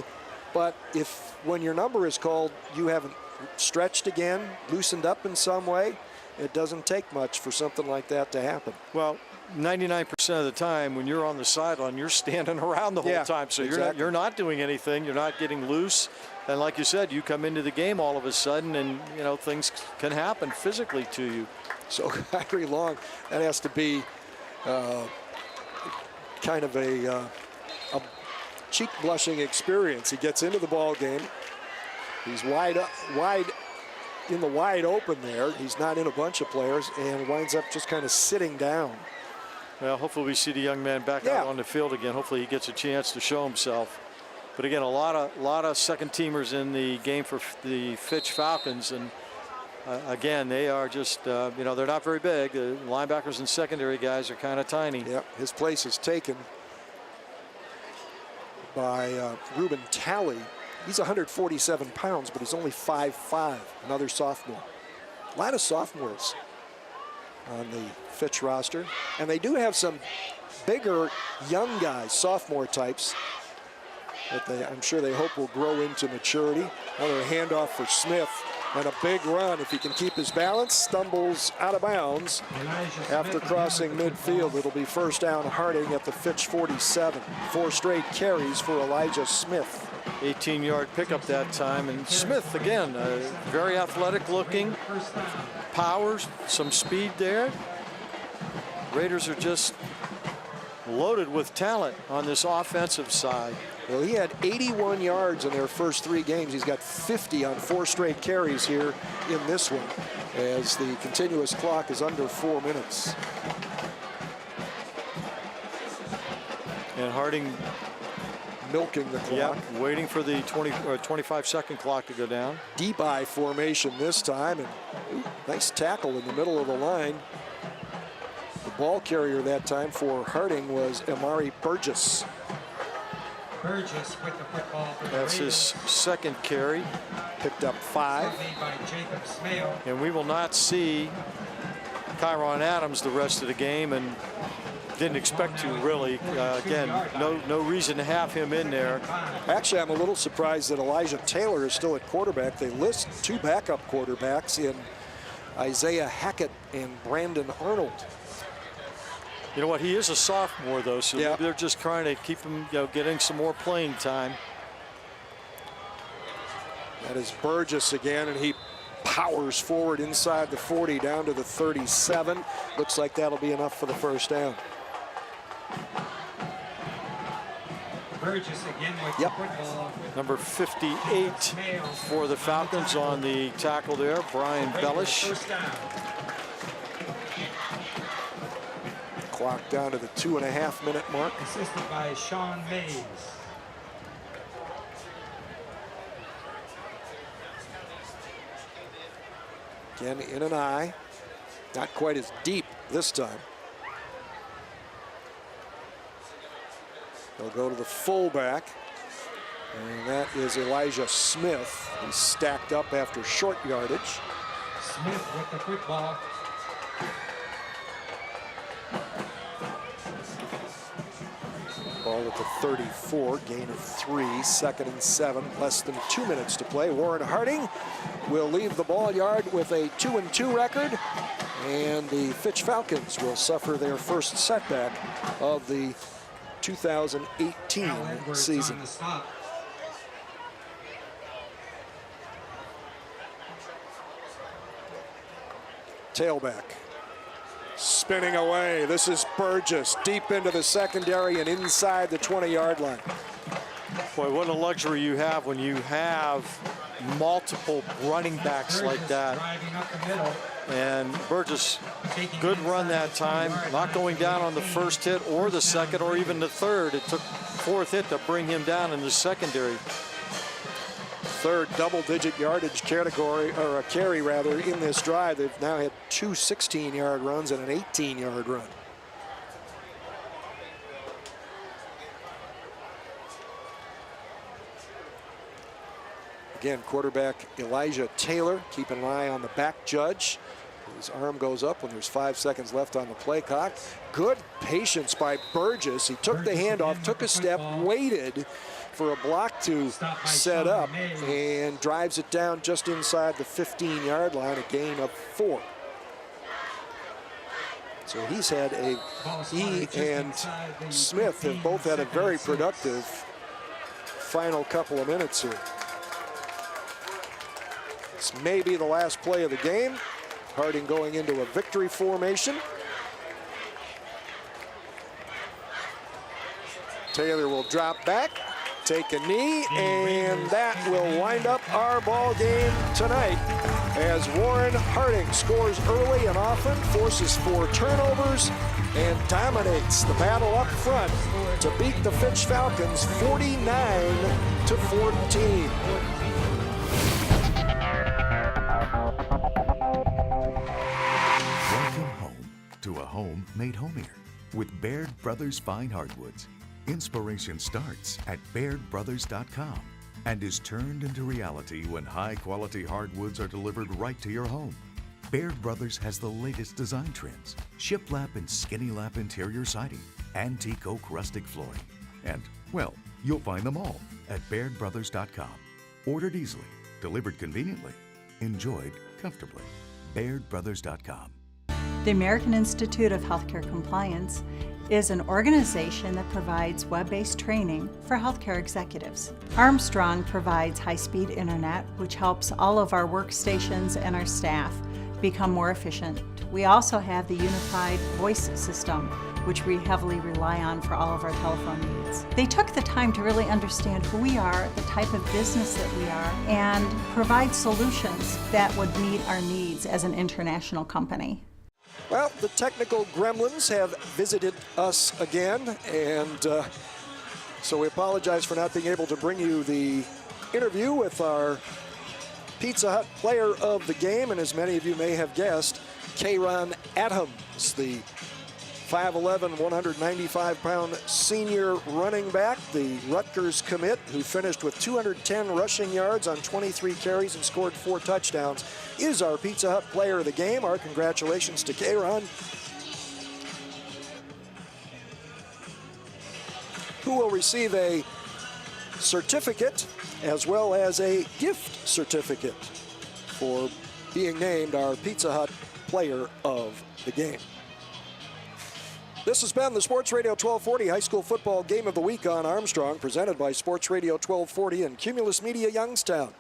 but if when your number is called, you haven't stretched again, loosened up in some way, it doesn't take much for something like that to happen. Well, 99% of the time when you're on the sideline, you're standing around the whole time. So you're not doing anything. You're not getting loose. And like you said, you come into the game all of a sudden, and things can happen physically to you. So Kyrie Long, that has to be kind of a cheek blushing experience. He gets into the ball game. He's wide in the wide open there. He's not in a bunch of players, and winds up just kind of sitting down. Well, hopefully we see the young man back out on the field again. Hopefully he gets a chance to show himself. But again, a lot of second teamers in the game for the Fitch Falcons, and again, they are just they're not very big. The linebackers and secondary guys are kind of tiny. Yep, his place is taken by Ruben Talley. He's 147 pounds, but he's only 5'5", another sophomore. A lot of sophomores on the Fitch roster, and they do have some bigger young guys, sophomore types, that I'm sure they hope will grow into maturity. Another handoff for Smith, and a big run. If he can keep his balance, stumbles out of bounds after crossing midfield. It'll be first down Harding at the Fitch 47. 4 straight carries for Elijah Smith. 18-yard pickup that time, and Smith again, very athletic looking, power, some speed there. Raiders are just loaded with talent on this offensive side. Well, he had 81 yards in their first 3 games. He's got 50 on 4 straight carries here in this one, as the continuous clock is under 4 minutes. And Harding milking the clock. Yep, waiting for the 25-second clock to go down. Deep eye formation this time, and nice tackle in the middle of the line. The ball carrier that time for Harding was Amari Burgess. Burgess with the football. That's his second carry. picked up 5. And we will not see Kyron Adams the rest of the game, and didn't expect to really. Again, no reason to have him in there. Actually, I'm a little surprised that Elijah Taylor is still at quarterback. They list 2 backup quarterbacks in Isaiah Hackett and Brandon Arnold. You know what? He is a sophomore, though, so yeah, they're just trying to keep him, getting some more playing time. That is Burgess again, and he powers forward inside the 40 down to the 37. Looks like that'll be enough for the first down. Burgess again with the football. Number 58 for the Falcons on the tackle there, Brian Bellish. Clock down to the 2.5-minute mark. Assisted by Sean Mays. Again, in an eye. Not quite as deep this time. They'll go to the fullback. And that is Elijah Smith. He's stacked up after short yardage. Smith with the football. Ball at the 34, gain of 3, 2nd and 7, less than 2 minutes to play. Warren Harding will leave the ball yard with a 2-2 record, and the Fitch Falcons will suffer their first setback of the 2018 season. Tailback. Spinning away. This is Burgess deep into the secondary and inside the 20-yard line. Boy, what a luxury you have when you have multiple running backs like that. And Burgess, good run that time. Not going down on the first hit or the second or even the third. It took 4th hit to bring him down in the secondary. 3rd double-digit yardage category, or a carry rather, in this drive. They've now had 2 16-yard runs and an 18-yard run. Again, quarterback Elijah Taylor keeping an eye on the back judge. His arm goes up when there's 5 seconds left on the play clock. Good patience by Burgess. He took the handoff, took a step, waited for a block to set up, and drives it down just inside the 15-yard line, a gain of 4. So he and Smith have both had a very productive final couple of minutes here. This may be the last play of the game. Harding going into a victory formation. Taylor will drop back, take a knee, and that will wind up our ball game tonight as Warren Harding scores early and often, forces 4 turnovers, and dominates the battle up front to beat the Fitch Falcons 49-14. Welcome home to a home made homier with Baird Brothers Fine Hardwoods. Inspiration starts at BairdBrothers.com and is turned into reality when high-quality hardwoods are delivered right to your home. Baird Brothers has the latest design trends: shiplap and skinny lap interior siding, antique oak rustic flooring, and, well, you'll find them all at BairdBrothers.com. Ordered easily, delivered conveniently, enjoyed comfortably. BairdBrothers.com. The American Institute of Healthcare Compliance is an organization that provides web-based training for healthcare executives. Armstrong provides high-speed internet, which helps all of our workstations and our staff become more efficient. We also have the unified voice system, which we heavily rely on for all of our telephone needs. They took the time to really understand who we are, the type of business that we are, and provide solutions that would meet our needs as an international company. Well, the technical gremlins have visited us again, and so we apologize for not being able to bring you the interview with our Pizza Hut player of the game, and as many of you may have guessed, Kyron Adams, the 5'11", 195-pound senior running back, the Rutgers commit, who finished with 210 rushing yards on 23 carries and scored 4 touchdowns, is our Pizza Hut player of the game. Our congratulations to K-Ron, who will receive a certificate as well as a gift certificate for being named our Pizza Hut player of the game. This has been the Sports Radio 1240 High School Football Game of the Week on Armstrong, presented by Sports Radio 1240 and Cumulus Media Youngstown.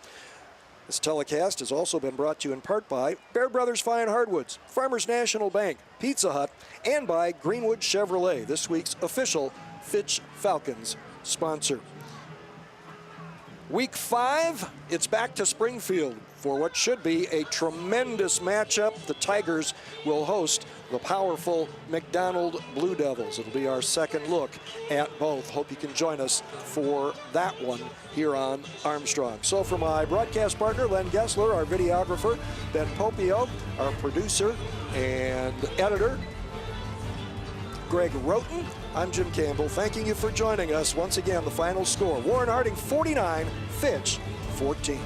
This telecast has also been brought to you in part by Baird Brothers Fine Hardwoods, Farmers National Bank, Pizza Hut, and by Greenwood Chevrolet, this week's official Fitch Falcons sponsor. Week 5, it's back to Springfield for what should be a tremendous matchup. The Tigers will host the powerful McDonald Blue Devils. It'll be our second look at both. Hope you can join us for that one here on Armstrong. So for my broadcast partner, Len Gessler, our videographer, Ben Popio, our producer and editor, Greg Roten, I'm Jim Campbell, thanking you for joining us. Once again, the final score, Warren Harding 49, Fitch 14.